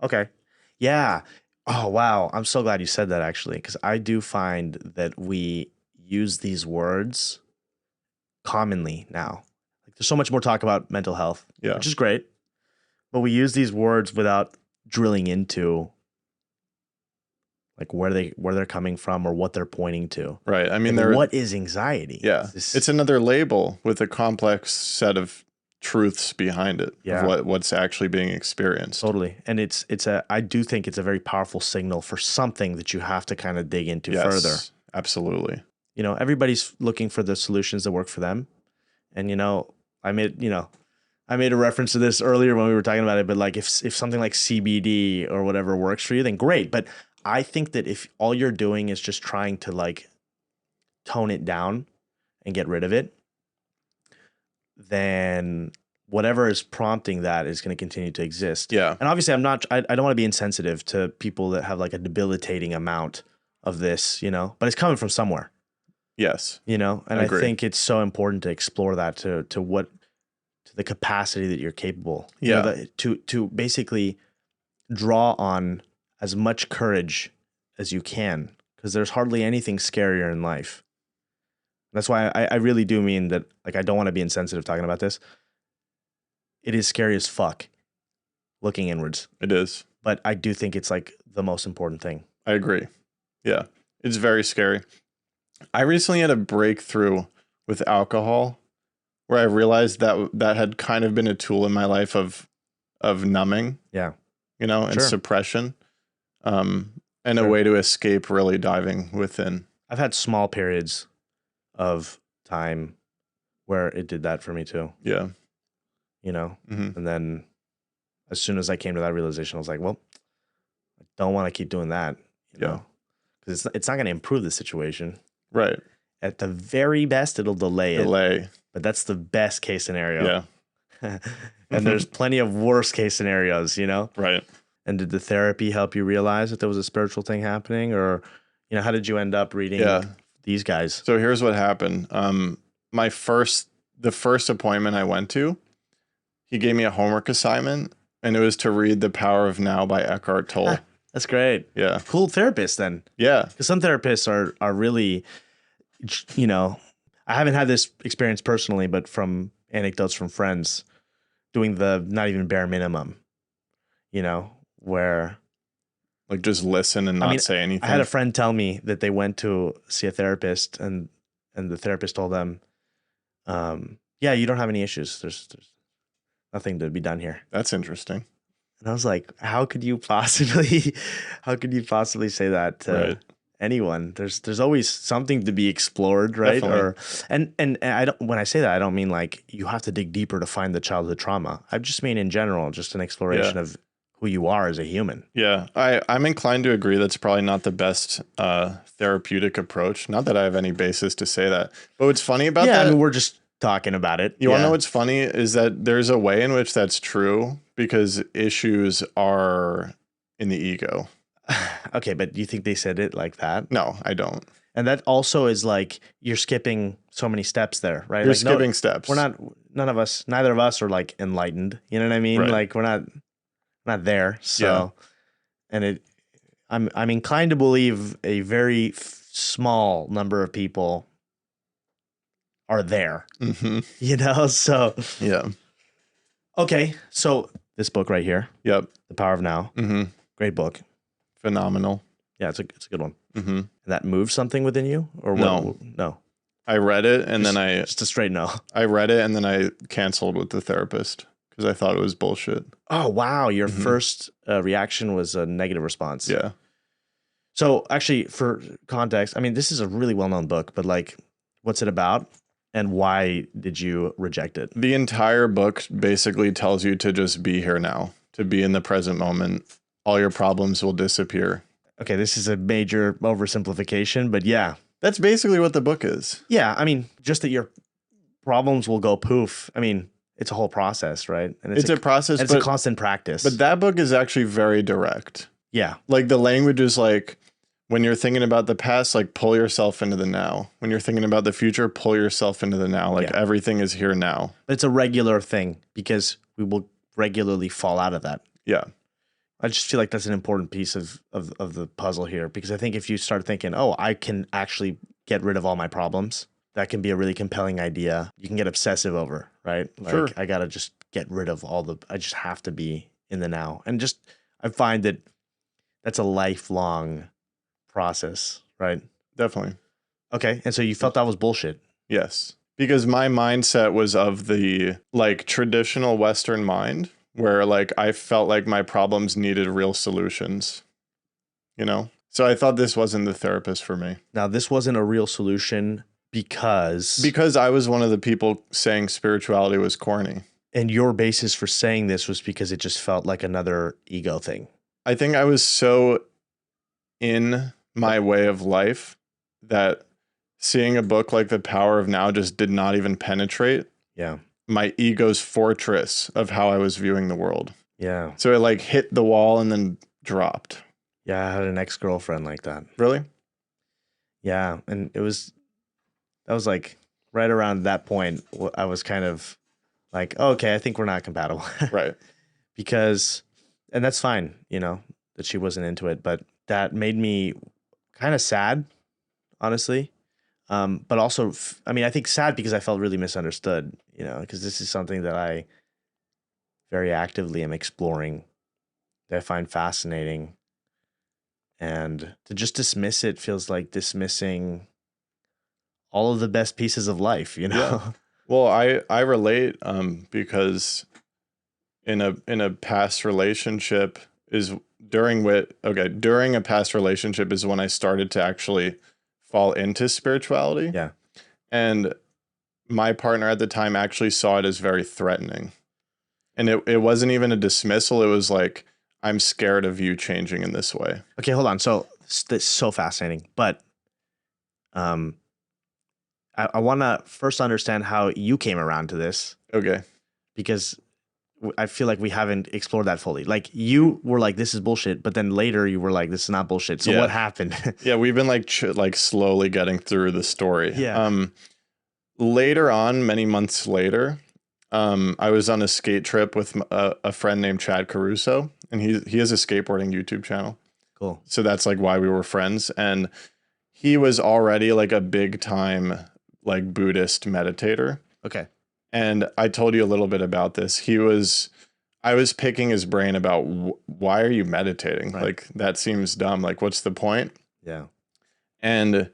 Okay. Yeah. Oh, wow. I'm so glad you said that actually, because I do find that we use these words commonly now. There's so much more talk about mental health, which is great, but we use these words without drilling into like where they're coming from or what they're pointing to. Right. I mean, what is anxiety? Yeah. It's another label with a complex set of truths behind it. Yeah. Of what's actually being experienced. Totally. And I do think it's a very powerful signal for something that you have to kind of dig into further. Absolutely. You know, everybody's looking for the solutions that work for them. And, you know, I made a reference to this earlier when we were talking about it, but like if something like CBD or whatever works for you, then great. But I think that if all you're doing is just trying to like tone it down and get rid of it, then whatever is prompting that is going to continue to exist. Yeah. And obviously I don't want to be insensitive to people that have like a debilitating amount of this, you know, but it's coming from somewhere. Yes. You know, and I think it's so important to explore that to the capacity that you're capable. Yeah. You know, to basically draw on as much courage as you can, because there's hardly anything scarier in life. That's why I really do mean that, like, I don't want to be insensitive talking about this. It is scary as fuck looking inwards. It is. But I do think it's like the most important thing. I agree. Yeah. It's very scary. I recently had a breakthrough with alcohol where I realized that had kind of been a tool in my life of numbing. Yeah. You know, and suppression. And a way to escape really diving within. I've had small periods of time where it did that for me too. Yeah. You know, and then as soon as I came to that realization, I was like, well, I don't want to keep doing that. You know, because it's not going to improve the situation. Right. At the very best, it'll delay it. But that's the best case scenario. Yeah. And there's plenty of worst case scenarios, you know? Right. And did the therapy help you realize that there was a spiritual thing happening? Or, You know, how did you end up reading these guys? So here's what happened. The first appointment I went to, he gave me a homework assignment, and it was to read The Power of Now by Eckhart Tolle. That's great. Yeah. Cool therapist then. Yeah. Because some therapists are really, you know, I haven't had this experience personally, but from anecdotes from friends doing the not even bare minimum, you know, where like just listen and not say anything. I had a friend tell me that they went to see a therapist and the therapist told them, yeah, you don't have any issues. There's nothing to be done here. That's interesting. And I was like, how could you possibly say that to anyone? There's always something to be explored, right? Definitely. And I don't, when I say that, I don't mean like you have to dig deeper to find the childhood trauma. I just mean in general, just an exploration of who you are as a human. Yeah, I'm inclined to agree that's probably not the best therapeutic approach. Not that I have any basis to say that. But what's funny about that... I mean, we're just talking about it. You want to know what's funny is that there's a way in which that's true because issues are in the ego. Okay, but do you think they said it like that? No, I don't. And that also is like you're skipping so many steps there, right? You're like, skipping steps. Neither of us are like enlightened. You know what I mean? Right. Like we're not there. So, and I'm inclined to believe a very small number of people are there. Mm-hmm. You know, so yeah. Okay, so this book right here. Yep. The Power of Now. Mm-hmm. Great book. Phenomenal. Yeah, it's a good one. Mm-hmm. And that moved something within you, or no? No. I read it and then just a straight no. I read it and then I canceled with the therapist because I thought it was bullshit. Oh wow! Your first reaction was a negative response. Yeah. So actually, for context, I mean, this is a really well-known book, but like, what's it about, and why did you reject it? The entire book basically tells you to just be here now, to be in the present moment. All your problems will disappear. Okay, this is a major oversimplification, but yeah. That's basically what the book is. Yeah, I mean, just that your problems will go poof. I mean, it's a whole process, right? And it's a process. It's a constant practice. But that book is actually very direct. Yeah. Like the language is like, when you're thinking about the past, like pull yourself into the now. When you're thinking about the future, pull yourself into the now. Like everything is here now. But it's a regular thing because we will regularly fall out of that. Yeah. I just feel like that's an important piece of the puzzle here, because I think if you start thinking, oh, I can actually get rid of all my problems, that can be a really compelling idea. You can get obsessive over, right? Like, sure. I got to just get rid of I just have to be in the now. And just, I find that that's a lifelong process, right? Definitely. Okay. And so you felt that was bullshit. Yes. Because my mindset was of the like traditional Western mind, where like I felt like my problems needed real solutions, you know? So I thought this wasn't the therapist for me. Now, this wasn't a real solution because I was one of the people saying spirituality was corny. And your basis for saying this was because it just felt like another ego thing. I think I was so in my way of life that seeing a book like The Power of Now just did not even penetrate. Yeah. My ego's fortress of how I was viewing the world. Yeah. So it like hit the wall and then dropped. Yeah, I had an ex-girlfriend like that. Really? Yeah, and that was like right around that point I was kind of like, oh, okay, I think we're not compatible. Right. Because, and that's fine, you know, that she wasn't into it, but that made me kind of sad, honestly. But also, I mean, I think sad because I felt really misunderstood, you know, because this is something that I very actively am exploring, that I find fascinating. And to just dismiss it feels like dismissing all of the best pieces of life, you know? Yeah. Well, I relate because in a past relationship during a past relationship is when I started to actually fall into spirituality. Yeah. And my partner at the time actually saw it as very threatening. And it wasn't even a dismissal. It was like, I'm scared of you changing in this way. Okay, hold on. So that's so fascinating. But I want to first understand how you came around to this. Okay. Because I feel like we haven't explored that fully. Like you were like, this is bullshit, but then later you were like, this is not bullshit. So what happened? Yeah, we've been like slowly getting through the story. Yeah. Later on, many months later, I was on a skate trip with a friend named Chad Caruso, and he has a skateboarding YouTube channel. Cool. So that's like why we were friends. And he was already like a big time like Buddhist meditator. Okay. And I told you a little bit about this. I was picking his brain about why are you meditating? Right. Like that seems dumb. Like what's the point? Yeah. And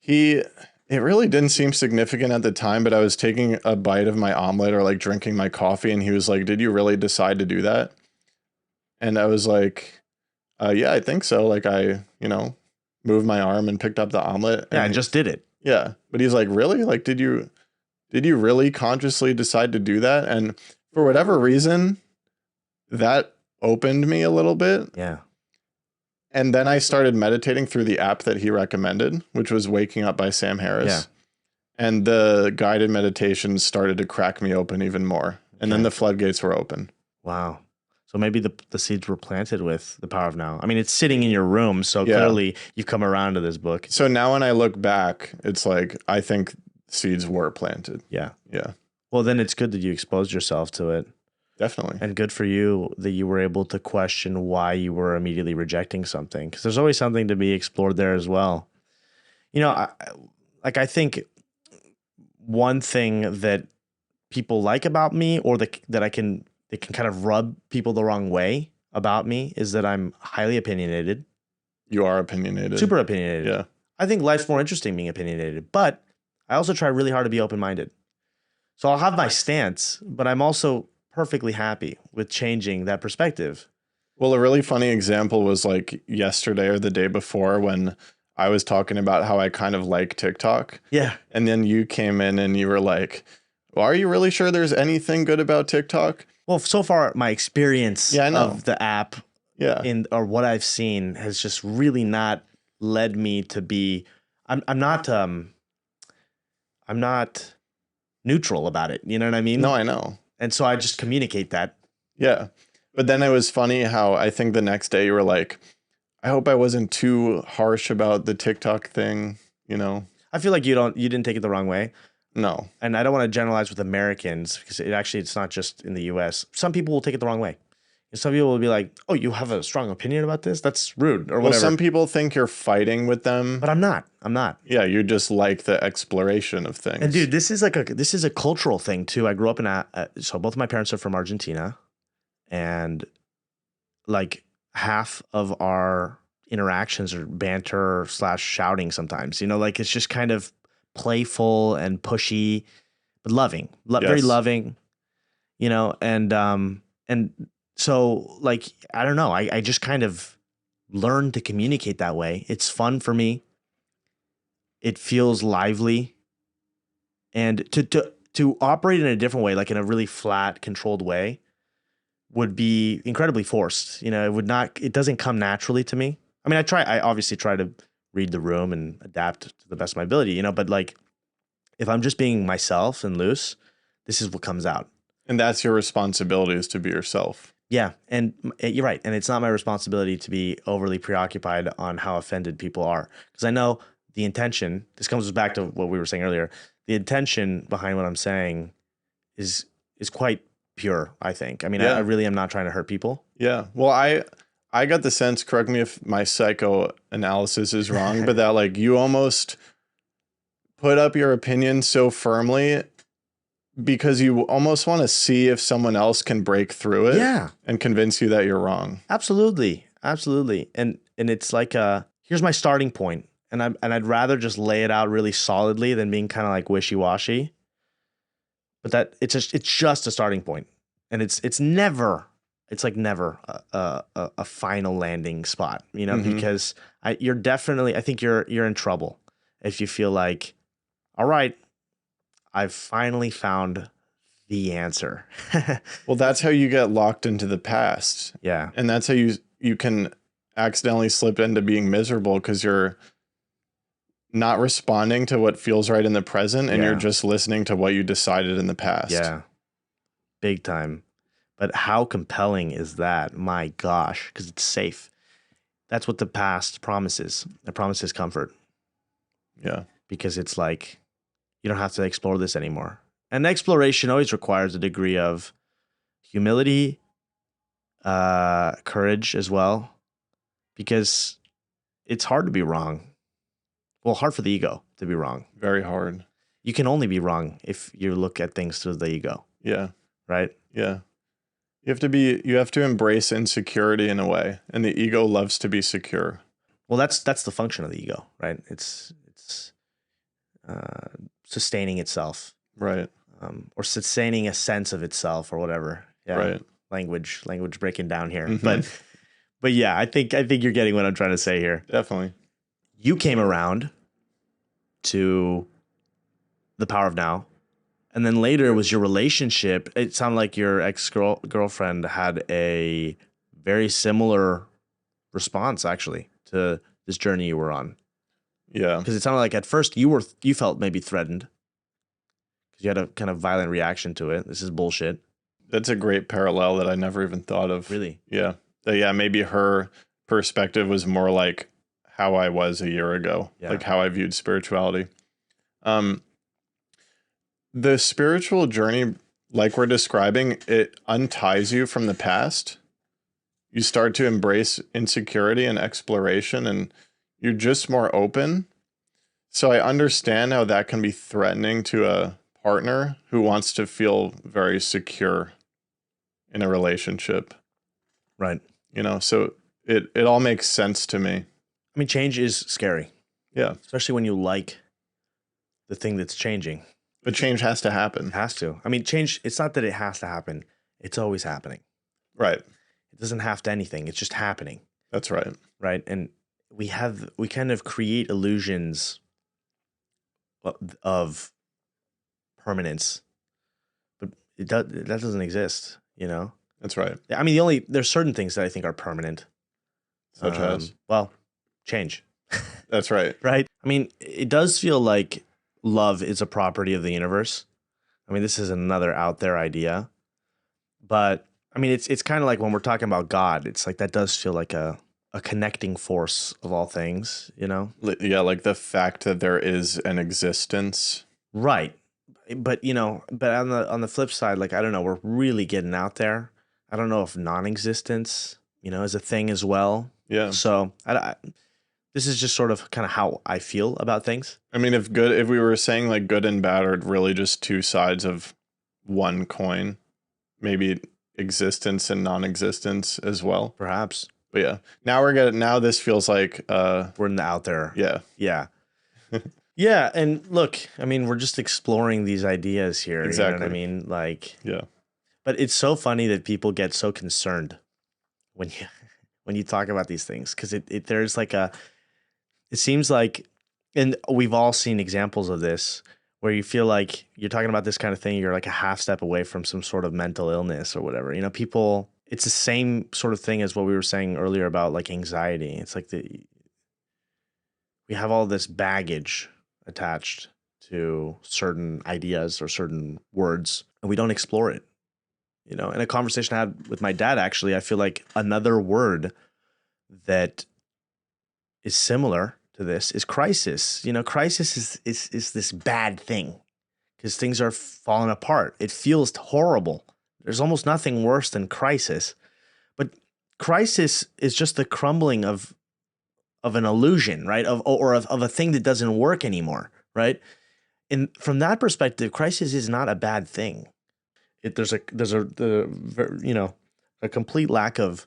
it really didn't seem significant at the time, but I was taking a bite of my omelet or like drinking my coffee. And he was like, did you really decide to do that? And I was like, yeah, I think so. Like I, moved my arm and picked up the omelet. Yeah, I just did it. Yeah. But he's like, really? Like, did you really consciously decide to do that? And for whatever reason, that opened me a little bit. Yeah. And then I started meditating through the app that he recommended, which was Waking Up by Sam Harris. Yeah. And the guided meditations started to crack me open even more. And then the floodgates were open. Wow. So maybe the seeds were planted with The Power of Now. I mean, it's sitting in your room, so clearly you've come around to this book. So now when I look back, it's like, I think seeds were planted. Yeah. Yeah. Well, then it's good that you exposed yourself to it. Definitely. And good for you that you were able to question why you were immediately rejecting something. Because there's always something to be explored there as well. I think one thing that people like about me, or that it can kind of rub people the wrong way about me, is that I'm highly opinionated. You are opinionated. Super opinionated. Yeah. I think life's more interesting being opinionated, but I also try really hard to be open-minded. So I'll have my stance, but I'm also perfectly happy with changing that perspective. Well, a really funny example was like yesterday or the day before when I was talking about how I kind of like TikTok. Yeah. And then you came in and you were like, well, are you really sure there's anything good about TikTok? Well, so far my experience of the app or what I've seen has just really not led me to be I'm not neutral about it. You know what I mean? No, I know. And so I just communicate that. Yeah. But then it was funny how I think the next day you were like, I hope I wasn't too harsh about the TikTok thing, I feel like you didn't take it the wrong way. No. And I don't want to generalize with Americans, because it's not just in the US. Some people will take it the wrong way. And some people will be like, oh, you have a strong opinion about this? That's rude or whatever. Well, some people think you're fighting with them. But I'm not. Yeah, you just like the exploration of things. And dude, this is a cultural thing too. I grew up so both of my parents are from Argentina, and like half of our interactions are banter / shouting sometimes. Like it's just kind of playful and pushy, but loving, very loving, and so like, I don't know. I just kind of learned to communicate that way. It's fun for me. It feels lively, and to operate in a different way, like in a really flat, controlled way, would be incredibly forced. It doesn't come naturally to me. I mean, I obviously try to read the room and adapt to the best of my ability, but like if I'm just being myself and loose, this is what comes out. And that's your responsibility, is to be yourself. Yeah. And you're right. And it's not my responsibility to be overly preoccupied on how offended people are. Because I know the intention, this comes back to what we were saying earlier, the intention behind what I'm saying is quite pure, I think. I mean, I really am not trying to hurt people. Yeah. Well, I got the sense, correct me if my psychoanalysis is wrong, but that like you almost put up your opinion so firmly because you almost want to see if someone else can break through it and convince you that you're wrong. Absolutely. Absolutely. And it's like, here's my starting point. And I'd rather just lay it out really solidly than being kind of like wishy-washy. But that it's just a starting point. And it's never a final landing spot, because I think you're in trouble if you feel like, all right, I've finally found the answer. Well, that's how you get locked into the past. Yeah. And that's how you can accidentally slip into being miserable, because you're not responding to what feels right in the present, and you're just listening to what you decided in the past. Yeah. Big time. But how compelling is that? My gosh, because it's safe. That's what the past promises. It promises comfort. Yeah. Because it's like, you don't have to explore this anymore. And exploration always requires a degree of humility, courage as well, because it's hard to be wrong. Well, hard for the ego to be wrong. Very hard. You can only be wrong if you look at things through the ego. Yeah. Right? Yeah. You have to embrace insecurity in a way, and the ego loves to be secure. Well, that's the function of the ego, right? It's sustaining itself, Right. Or sustaining a sense of itself, or whatever. Yeah. Right. Language breaking down here, Mhm. but yeah, I think you're getting what I'm trying to say here. Definitely. You came around to the power of now. And then later was your relationship. It sounded like your ex-girlfriend had a very similar response, actually, to this journey you were on. Yeah. Because it sounded like at first you felt maybe threatened because you had a kind of violent reaction to it. This is bullshit. That's a great parallel that I never even thought of. Really? Yeah. Yeah, maybe her perspective was more like how I was a year ago, like how I viewed spirituality. The spiritual journey, like we're describing, it unties you from the past. You start to embrace insecurity and exploration, and you're just more open. So I understand how that can be threatening to a partner who wants to feel very secure in a relationship. Right. So it all makes sense to me. I mean, change is scary. Yeah. Especially when you like the thing that's changing. But change has to happen. It has to. I mean, change, it's not that it has to happen. It's always happening. Right. It doesn't have to anything. It's just happening. That's right. Right. And we kind of create illusions of permanence, but that doesn't exist, That's right. I mean, there's certain things that I think are permanent. Such as? Well, change. That's right. Right. I mean, it does feel like love is a property of the universe. I mean, this is another out there idea, but I mean, it's kind of like when we're talking about God, it's like that does feel like a connecting force of all things, Yeah, like the fact that there is an existence. Right. But but on the flip side, like, I don't know, we're really getting out there. I don't know if non-existence, is a thing as well. Yeah. So this is just sort of kind of how I feel about things. I mean, if we were saying like good and bad are really just two sides of one coin, maybe existence and non-existence as well. Perhaps. But yeah, now this feels like we're in the out there. Yeah. Yeah. Yeah. And look, I mean, we're just exploring these ideas here. Exactly. You know what I mean? Like, yeah. But it's so funny that people get so concerned when you talk about these things, because there's like it seems like, and we've all seen examples of this, where you feel like you're talking about this kind of thing, you're like a half step away from some sort of mental illness or whatever. People, it's the same sort of thing as what we were saying earlier about like anxiety. It's like we have all this baggage attached to certain ideas or certain words, and we don't explore it. In a conversation I had with my dad, actually, I feel like another word that is similar to this is crisis. Crisis is this bad thing because things are falling apart. It feels horrible. There's almost nothing worse than crisis. But crisis is just the crumbling of an illusion, right? Of a thing that doesn't work anymore, right? And from that perspective, crisis is not a bad thing. There's a complete lack of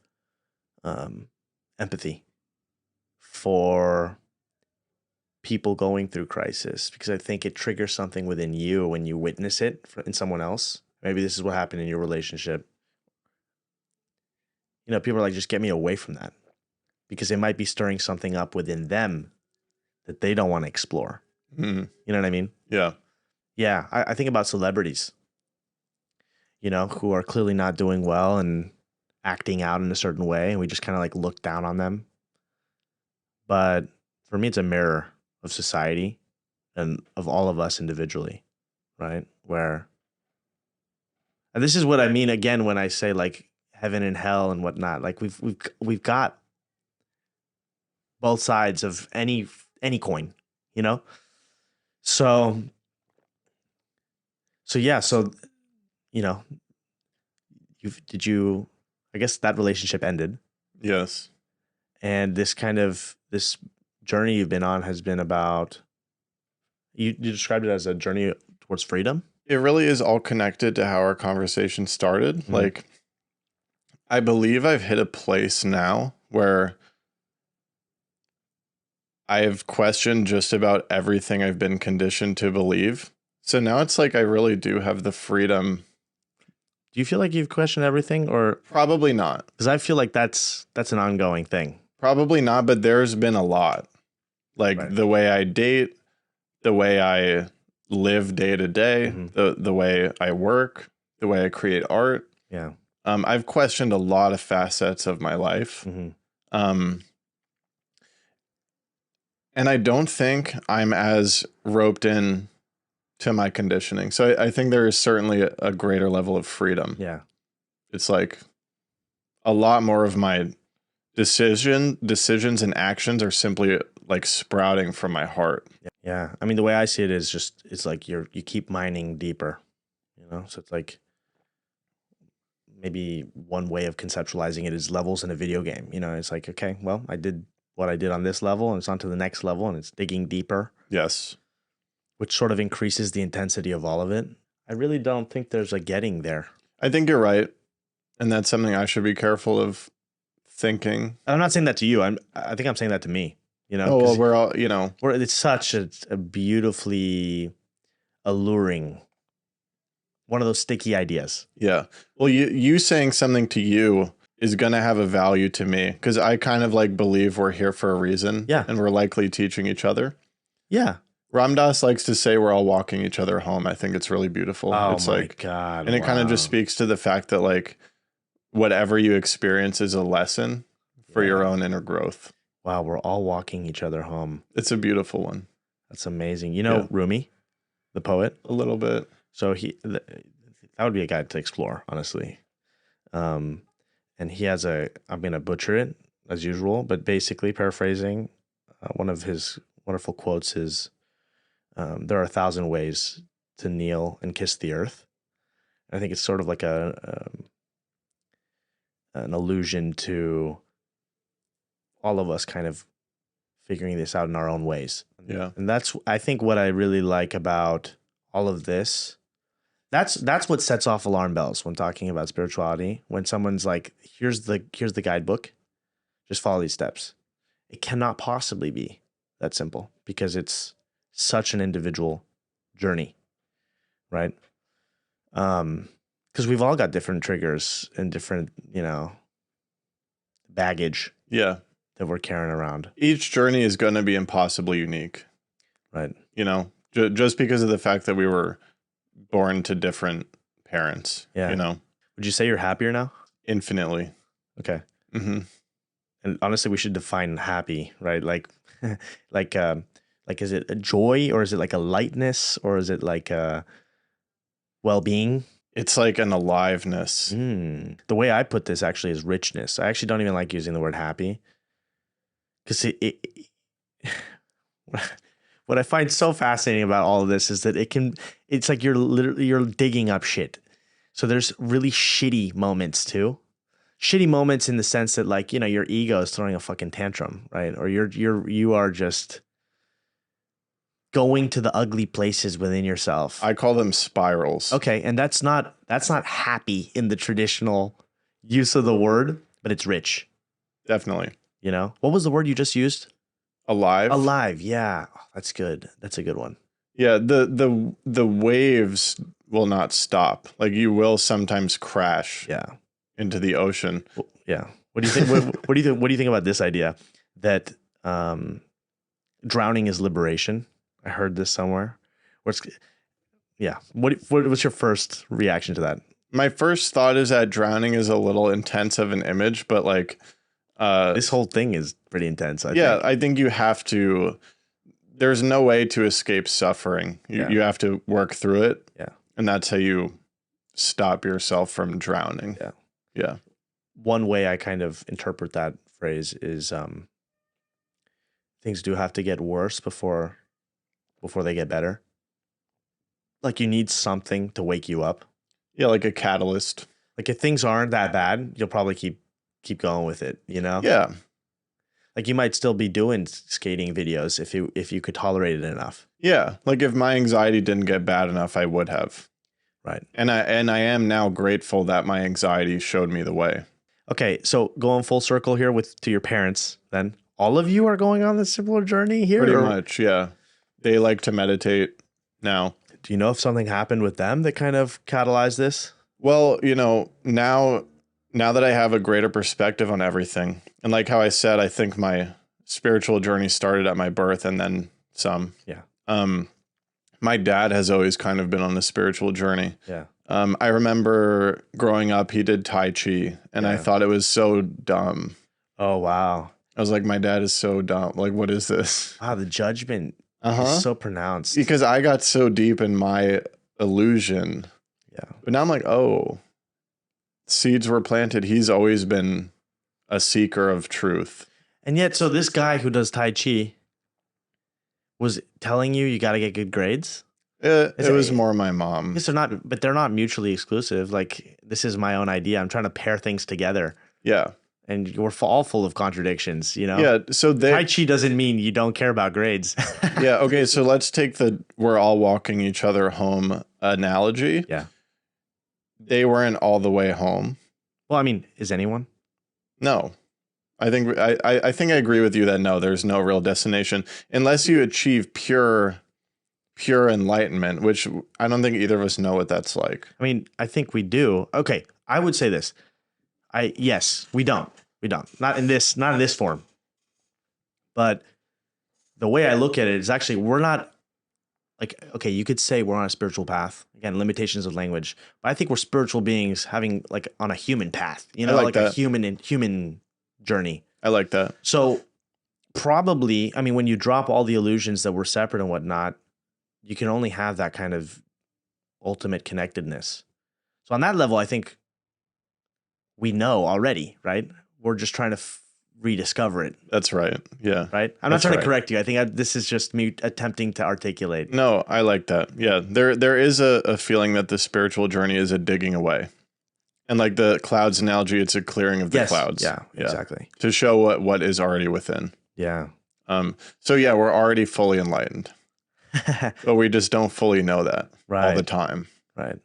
empathy for people going through crisis, because I think it triggers something within you when you witness it in someone else. Maybe this is what happened in your relationship. People are like, just get me away from that, because it might be stirring something up within them that they don't want to explore. Mm-hmm. You know what I mean? Yeah. Yeah. I think about celebrities, who are clearly not doing well and acting out in a certain way, and we just kind of like look down on them. But for me, it's a mirror of society and of all of us individually, right? Where And this is what I mean again when I say like heaven and hell and whatnot. Like we've got both sides of any coin, you know? So yeah, so you know, I guess that relationship ended. Yes. And this journey you've been on has been about, you described it as a journey towards freedom. It really is all connected to how our conversation started. Mm-hmm. Like, I believe I've hit a place now where I've questioned just about everything I've been conditioned to believe. So now it's like I really do have the freedom. Do you feel like you've questioned everything, or probably not? Because I feel like that's an ongoing thing. Probably not, but there's been a lot. Like Right. the way I date, the way I live day to day, the way I work, the way I create art. Yeah. I've questioned a lot of facets of my life. And I don't think I'm as roped in to my conditioning. So I think there is certainly a greater level of freedom. Yeah. It's like a lot more of my decisions and actions are simply like sprouting from my heart. Yeah. I mean, the way I see it is just, it's like you keep mining deeper, you know? So it's like, maybe one way of conceptualizing it is levels in a video game. You know, it's like, okay, well, I did what I did on this level and it's on to the next level and it's digging deeper. Yes. Which sort of increases the intensity of all of it. I really don't think there's a getting there. I think you're right. And that's something I should be careful of thinking. I'm not saying that to you. I think I'm saying that to me. You know, oh, well, we're all, you know, it's such a beautifully alluring, one of those sticky ideas. Yeah. Well, you saying something to you is going to have a value to me because I kind of like believe we're here for a reason. Yeah. And we're likely teaching each other. Yeah. Ram Dass likes to say we're all walking each other home. I think it's really beautiful. Oh, it's my like, God. And it kind of just speaks to the fact that like whatever you experience is a lesson for your own inner growth. Wow. We're all walking each other home. It's a beautiful one. That's amazing. You know, Rumi, the poet? A little bit. So that would be a guy to explore, honestly. And he has I'm going to butcher it as usual, but basically paraphrasing, one of his wonderful quotes is, there are 1,000 ways to kneel and kiss the earth. And I think it's sort of like an allusion to all of us kind of figuring this out in our own ways. Yeah. And that's, I think, what I really like about all of this. That's what sets off alarm bells when talking about spirituality. When someone's like, here's the guidebook, just follow these steps. It cannot possibly be that simple because it's such an individual journey, right? Because we've all got different triggers and different, baggage. Yeah. That we're carrying around. Each journey is going to be impossibly unique. Right. Just because of the fact that we were born to different parents. Yeah. Would you say you're happier now? Infinitely. Okay. Mm-hmm. And honestly, we should define happy, right? Like, is it a joy or is it like a lightness or is it like a well-being? It's like an aliveness. The way I put this actually is richness. I actually don't even like using the word happy because what I find so fascinating about all of this is that it's like you're digging up shit. So there's really shitty moments too. Shitty moments in the sense that like, your ego is throwing a fucking tantrum, right? Or you are just going to the ugly places within yourself. I call them spirals. Okay, and that's not happy in the traditional use of the word, but it's rich. Definitely. What was the word you just used? Alive. Alive. Yeah, that's good. That's a good one. Yeah, the waves will not stop. Like you will sometimes crash. Yeah. Into the ocean. Well, yeah. What do you think? what do you think about this idea that drowning is liberation? I heard this somewhere. What's your first reaction to that? My first thought is that drowning is a little intense of an image, but like this whole thing is pretty intense. I think you have to. There's no way to escape suffering. You have to work through it. Yeah, and that's how you stop yourself from drowning. Yeah. Yeah. One way I kind of interpret that phrase is things do have to get worse before they get better. Like you need something to wake you up. Yeah, like a catalyst. Like if things aren't that bad, you'll probably keep going with it, you know? Yeah. Like you might still be doing skating videos if you could tolerate it enough. Yeah. Like if my anxiety didn't get bad enough, I would have. Right. And I am now grateful that my anxiety showed me the way. Okay, so going full circle here to your parents, then all of you are going on this similar journey here? Pretty much, yeah. They like to meditate now. Do you know if something happened with them that kind of catalyzed this? Well, you know, now that I have a greater perspective on everything, and like how I said, I think my spiritual journey started at my birth and then some. Yeah. My dad has always kind of been on the spiritual journey. Yeah. I remember growing up, he did Tai Chi, and I thought it was so dumb. Oh, wow. I was like, my dad is so dumb. Like, what is this? Wow, the judgment is so pronounced. Because I got so deep in my illusion. Yeah. But now I'm like, oh, seeds were planted. He's always been a seeker of truth. And yet, so this guy who does Tai Chi was telling you got to get good grades? It was more my mom. Yes, they're not mutually exclusive. Like, this is my own idea. I'm trying to pair things together. Yeah. And we're all full of contradictions, you know? Yeah. So Tai Chi doesn't mean you don't care about grades. Yeah. Okay. So let's take we're all walking each other home analogy. Yeah. They weren't all the way home. Well, I mean, is anyone? No. I think I think I agree with you that no, there's no real destination unless you achieve pure enlightenment, which I don't think either of us know what that's like. I mean, I think we do. Okay, I would say this. Yes, we don't. Not in this form. But the way I look at it is actually we're not like, okay, you could say we're on a spiritual path. Again, limitations of language. But I think we're spiritual beings having like on a human path, you know, like a human journey. I like that. So probably, I mean, when you drop all the illusions that we're separate and whatnot, you can only have that kind of ultimate connectedness. So on that level, I think we know already, right? We're just trying to rediscover it. That's right. Yeah. Right? I'm not trying to correct you. I think this is just me attempting to articulate. No, I like that. Yeah. There is a feeling that the spiritual journey is a digging away. And like the clouds analogy, it's a clearing of the clouds. Yeah, exactly. To show what is already within. Yeah. So yeah, we're already fully enlightened. But we just don't fully know that all the time. Right.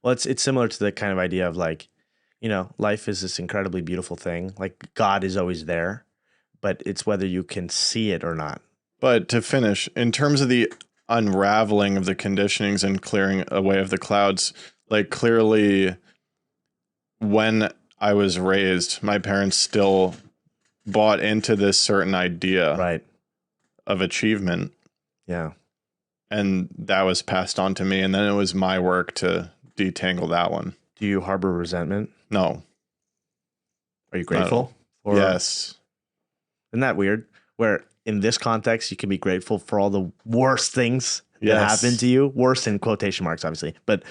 Well, it's similar to the kind of idea of like, you know, life is this incredibly beautiful thing. Like God is always there, but it's whether you can see it or not. But to finish, in terms of the unraveling of the conditionings and clearing away of the clouds, like clearly when I was raised, my parents still bought into this certain idea of achievement. Yeah. And that was passed on to me. And then it was my work to detangle that one. Do you harbor resentment? No. Are you grateful? Yes. Isn't that weird? Where in this context, you can be grateful for all the worst things that happen to you. Worst in quotation marks, obviously. But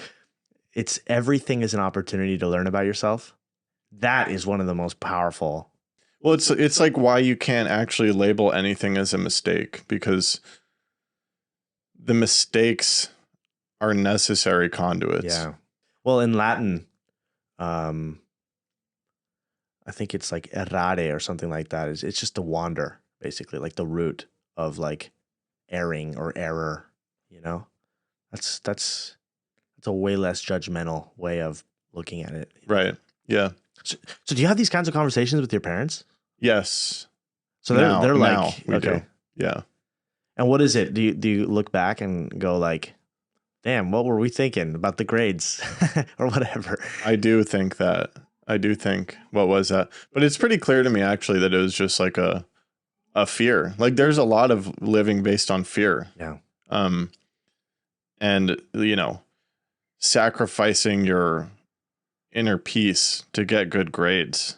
it's everything is an opportunity to learn about yourself. That is one of the most powerful. Well, it's like why you can't actually label anything as a mistake, because the mistakes are necessary conduits. Yeah. Well, in Latin, I think it's like errare or something like that. It's just to wander, basically, like the root of like erring or error, you know? That's a way less judgmental way of looking at it. Right. Yeah. So do you have these kinds of conversations with your parents? Yes. So they're like, we do. Yeah. And what is it? Do you look back and go like, damn, what were we thinking about the grades or whatever? I do think that. What was that? But it's pretty clear to me actually that it was just like a fear. Like there's a lot of living based on fear. Yeah. And you know, sacrificing your inner peace to get good grades.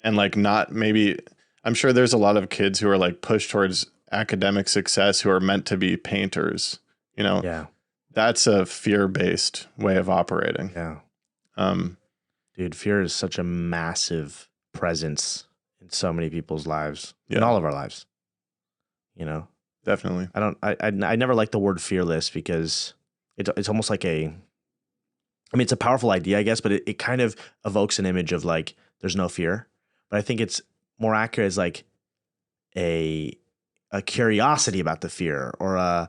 And like not maybe, I'm sure there's a lot of kids who are like pushed towards academic success who are meant to be painters, you know? Yeah. that's a fear-based way of operating. Yeah. Um, Dude, fear is such a massive presence in so many people's lives, in Yeah. all of our lives. You know, definitely. I never like the word fearless because it's almost like it's a powerful idea, I guess, but it kind of evokes an image of like, there's no fear. But I think it's more accurate as like a curiosity about the fear, or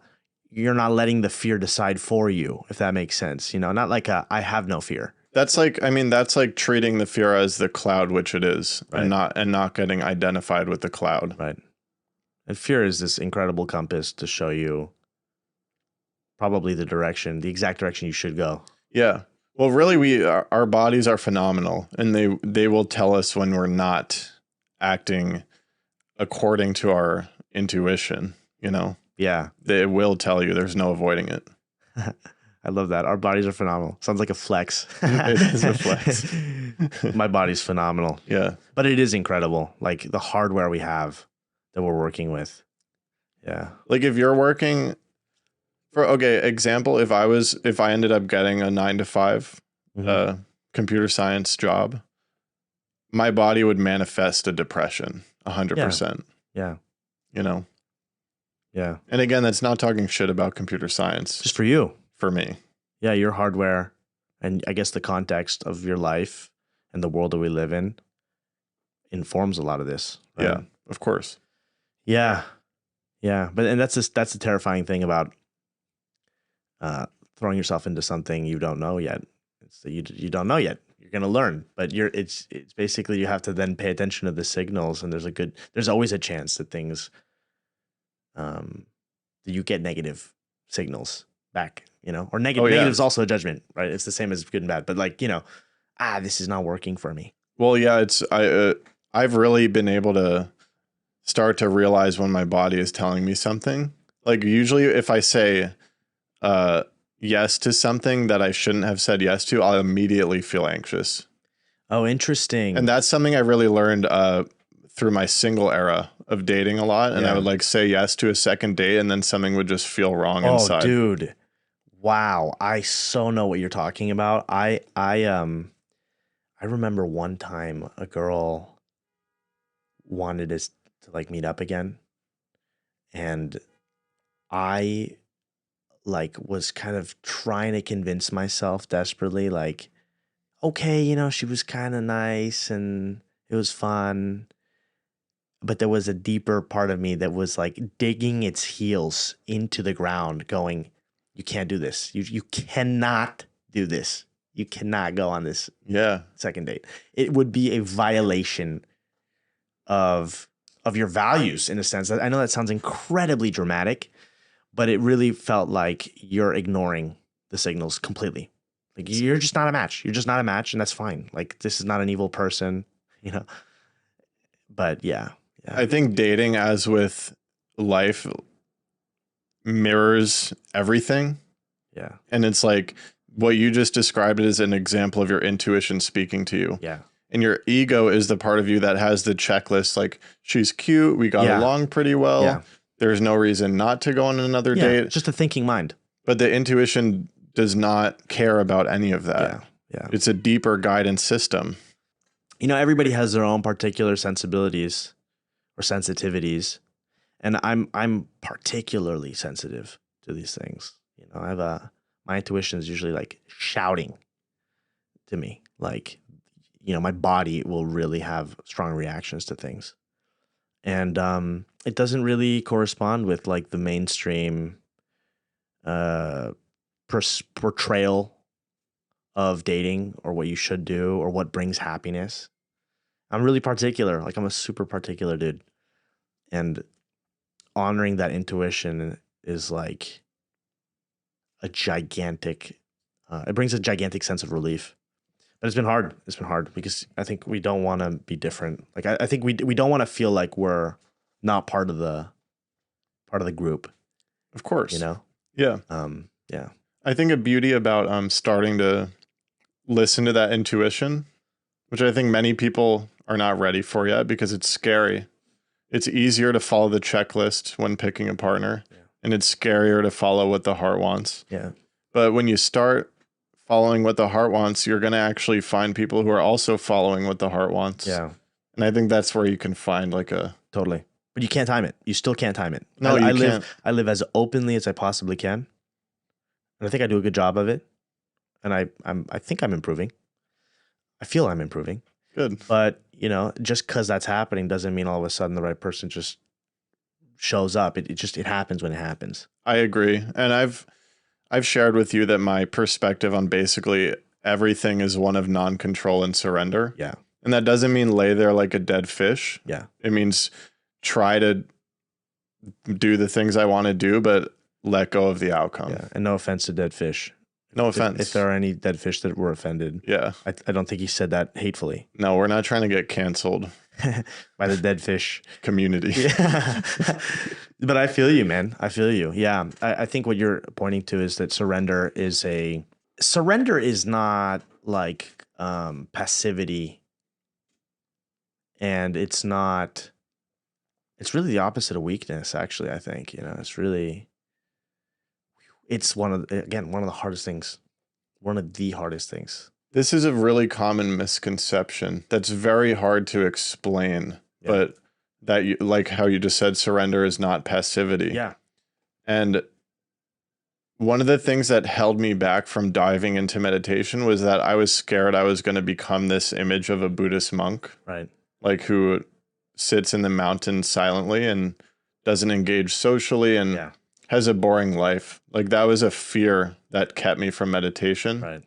you're not letting the fear decide for you, if that makes sense. You know, not like I have no fear. That's like treating the fear as the cloud which it is, Right. and not getting identified with the cloud. Right. And fear is this incredible compass to show you probably the exact direction you should go. Yeah. Well, really, our bodies are phenomenal, and they will tell us when we're not acting according to our intuition. You know, Yeah. they will tell you. There's no avoiding it. I love that. Our bodies are phenomenal. Sounds like a flex. It is a flex. My body's phenomenal. Yeah. But it is incredible. Like the hardware we have that we're working with. Yeah. Like if you're working example, if I ended up getting a 9-to-5 Mhm. computer science job, my body would manifest a depression 100%. Yeah. You know? Yeah. And again, that's not talking shit about computer science Just for you. for me. Yeah. Your hardware and I guess the context of your life and the world that we live in informs a lot of this. Right? Yeah, of course. Yeah. Yeah. But that's the terrifying thing about throwing yourself into something you don't know yet. It's that you don't know yet. You're going to learn, but it's basically you have to then pay attention to the signals, and there's always a chance that things that you get negative signals back, you know, or negative is also a judgment, right? It's the same as good and bad, but like, you know, this is not working for me. Well, yeah, I've really been able to start to realize when my body is telling me something. Like usually if I say yes to something that I shouldn't have said yes to, I'll immediately feel anxious. Oh, interesting. And that's something I really learned through my single era of dating a lot. And I would like say yes to a second date, and then something would just feel wrong inside. Oh, dude. Wow. I so know what you're talking about. I remember one time a girl wanted us to like meet up again. And I like was kind of trying to convince myself desperately, like, okay, you know, she was kind of nice and it was fun. But there was a deeper part of me that was like digging its heels into the ground going, you can't do this. You cannot do this. You cannot go on this second date. It would be a violation of your values in a sense. I know that sounds incredibly dramatic, but it really felt like you're ignoring the signals completely. Like you're just not a match. You're just not a match, and that's fine. Like this is not an evil person, you know. But yeah. I think dating, as with life, mirrors everything. Yeah. And it's like what you just described is an example of your intuition speaking to you. Yeah. And your ego is the part of you that has the checklist, like she's cute, we got along pretty well. Yeah. There's no reason not to go on another date. It's just a thinking mind. But the intuition does not care about any of that. Yeah. It's a deeper guidance system. You know, everybody has their own particular sensibilities or sensitivities. And I'm particularly sensitive to these things. You know, I have my intuition is usually like shouting to me. Like, you know, my body will really have strong reactions to things. And it doesn't really correspond with like the mainstream portrayal of dating or what you should do or what brings happiness. I'm really particular. Like I'm a super particular dude. And honoring that intuition is like a gigantic, it brings a gigantic sense of relief. But it's been hard. It's been hard because I think we don't want to be different. Like I think we don't want to feel like we're not part of the group. Of course. You know? Yeah. Yeah. I think a beauty about starting to listen to that intuition, which I think many people are not ready for yet because it's scary. It's easier to follow the checklist when picking a partner, and it's scarier to follow what the heart wants. Yeah. But when you start following what the heart wants, you're going to actually find people who are also following what the heart wants. Yeah. And I think that's where you can find like a... Totally. But you can't time it. You still can't time it. No, you can't. I live as openly as I possibly can. And I think I do a good job of it. And I think I'm improving. I feel I'm improving. Good. But, you know, just because that's happening doesn't mean all of a sudden the right person just shows up. It happens when it happens. I agree. And I've shared with you that my perspective on basically everything is one of non-control and surrender. Yeah. And that doesn't mean lay there like a dead fish. Yeah. It means try to do the things I want to do, but let go of the outcome. Yeah. And no offense to dead fish. No offense. If there are any dead fish that were offended. Yeah. I don't think he said that hatefully. No, we're not trying to get canceled by the dead fish community. Yeah. But I feel you, man. I feel you. Yeah. I think what you're pointing to is that surrender is not like passivity. And it's really the opposite of weakness, actually, I think. You know, it's one of the hardest things. One of the hardest things. This is a really common misconception that's very hard to explain, Yeah. but that you, like how you just said, surrender is not passivity. Yeah. And one of the things that held me back from diving into meditation was that I was scared I was going to become this image of a Buddhist monk. Right. Like who sits in the mountains silently and doesn't engage socially and has a boring life. Like that was a fear that kept me from meditation. Right.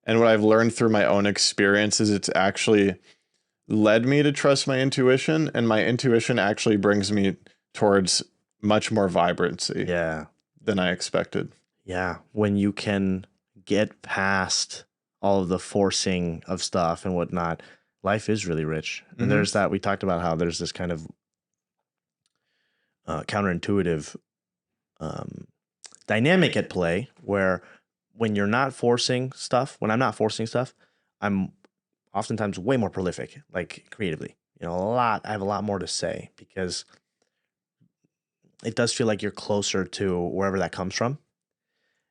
And what I've learned through my own experience is it's actually led me to trust my intuition, and my intuition actually brings me towards much more vibrancy than I expected. Yeah. When you can get past all of the forcing of stuff and whatnot, life is really rich. And there's that, we talked about how there's this kind of counterintuitive dynamic at play where when you're not forcing stuff, when I'm not forcing stuff, I'm oftentimes way more prolific, like creatively. You know, I have a lot more to say because it does feel like you're closer to wherever that comes from.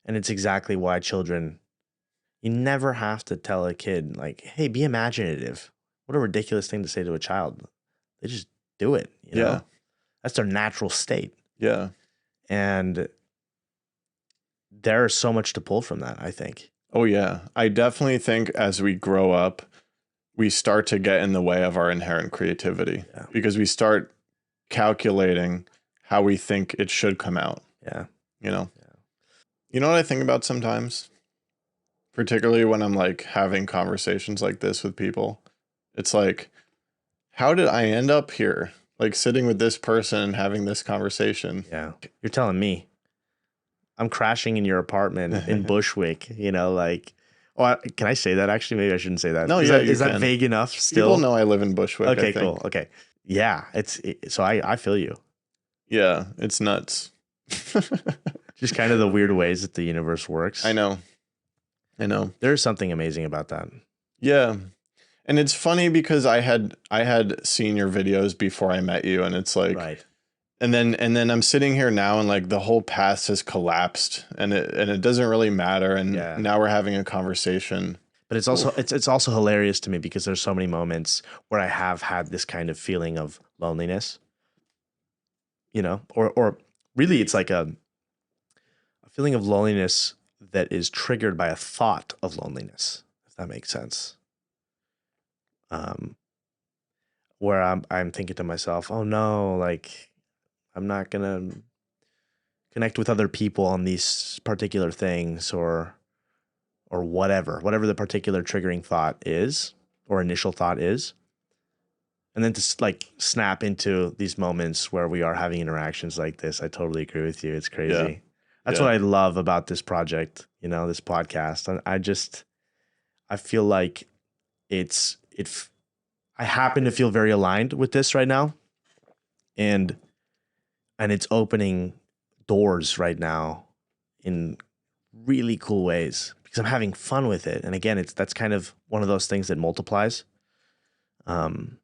And it's exactly why you never have to tell a kid, like, hey, be imaginative. What a ridiculous thing to say to a child. They just do it, you know? That's their natural state. Yeah. And there's so much to pull from that, I think. Oh, yeah. I definitely think as we grow up, we start to get in the way of our inherent creativity because we start calculating how we think it should come out. Yeah. You know? Yeah. You know what I think about sometimes? Particularly when I'm like having conversations like this with people. It's like, how did I end up here? Like sitting with this person and having this conversation. Yeah. You're telling me. I'm crashing in your apartment in Bushwick, you know, like, can I say that? Actually, maybe I shouldn't say that. No, is that vague enough still? People know I live in Bushwick. Okay, cool. Okay. Yeah. So I feel you. Yeah. It's nuts. Just kind of the weird ways that the universe works. I know. There's something amazing about that. Yeah. And it's funny because I had seen your videos before I met you, and it's like, right. And then I'm sitting here now and like the whole past has collapsed and it doesn't really matter. And now we're having a conversation. But it's also it's also hilarious to me because there's so many moments where I have had this kind of feeling of loneliness, you know, or really it's like a feeling of loneliness that is triggered by a thought of loneliness, if that makes sense. Where I'm thinking to myself, oh no, like I'm not gonna connect with other people on these particular things or whatever the particular triggering thought is or initial thought is. And then to like snap into these moments where we are having interactions like this. I totally agree with you. It's crazy. Yeah. That's what I love about this project, you know, this podcast. I feel like I happen to feel very aligned with this right now. And it's opening doors right now in really cool ways because I'm having fun with it. And again, that's kind of one of those things that multiplies. And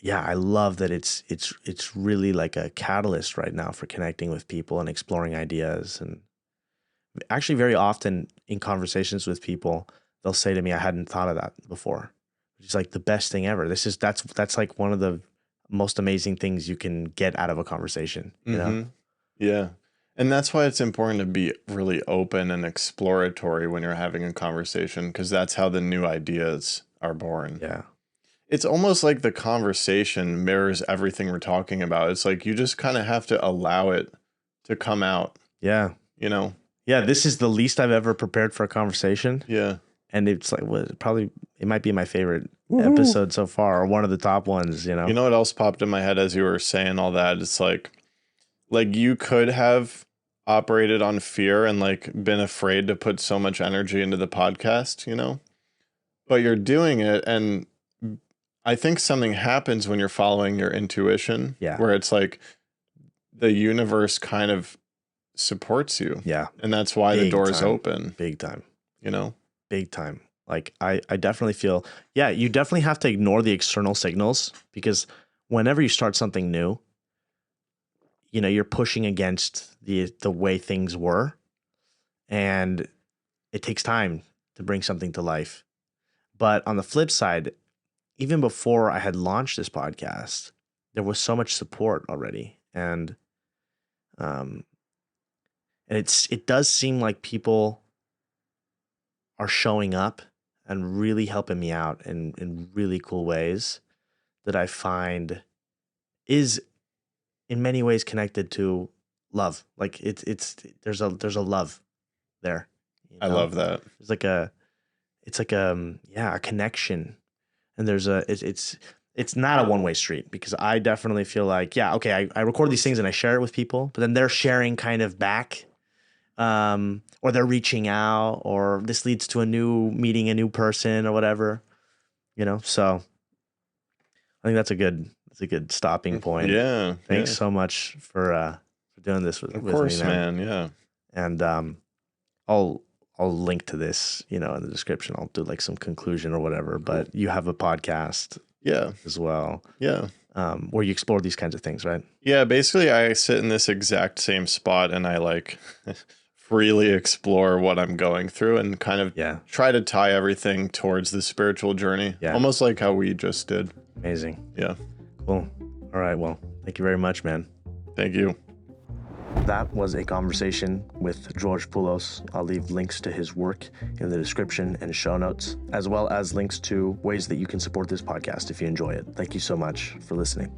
yeah, I love that it's really like a catalyst right now for connecting with people and exploring ideas. And actually, very often in conversations with people, they'll say to me, "I hadn't thought of that before," which is like the best thing ever. That's like one of the most amazing things you can get out of a conversation. You know? Yeah. And that's why it's important to be really open and exploratory when you're having a conversation, because that's how the new ideas are born. Yeah. It's almost like the conversation mirrors everything we're talking about. It's like you just kind of have to allow it to come out. Yeah. You know? Yeah. This is the least I've ever prepared for a conversation. Yeah. And it's like, it might be my favorite episode so far, or one of the top ones, you know? You know what else popped in my head as you were saying all that? It's like you could have operated on fear and like been afraid to put so much energy into the podcast, you know? But you're doing it, and I think something happens when you're following your intuition, where it's like the universe kind of supports you. Yeah. And that's why the door is open. Big time. You know? Big time. Like I definitely feel, you definitely have to ignore the external signals, because whenever you start something new, you know, you're pushing against the way things were, and it takes time to bring something to life. But on the flip side, even before I had launched this podcast, there was so much support already. And it does seem like people are showing up and really helping me out in really cool ways that I find is in many ways connected to love. Like there's a love there. You know? I love that. There's like a connection, and it's not a one-way street, because I definitely feel like, I record these things and I share it with people, but then they're sharing kind of back, or they're reaching out, or this leads to meeting a new person or whatever, you know? So I think that's a good stopping point. Yeah. Thanks so much for doing this with me, man. Of course, man. Yeah. And I'll link to this, you know, in the description. I'll do like some conclusion or whatever, but you have a podcast as well. Yeah. Where you explore these kinds of things, right? Yeah. Basically, I sit in this exact same spot and I like freely explore what I'm going through and kind of try to tie everything towards the spiritual journey. Yeah. Almost like how we just did. Amazing. Yeah. Cool. All right. Well, thank you very much, man. Thank you. That was a conversation with George Poulos. I'll leave links to his work in the description and show notes, as well as links to ways that you can support this podcast if you enjoy it. Thank you so much for listening.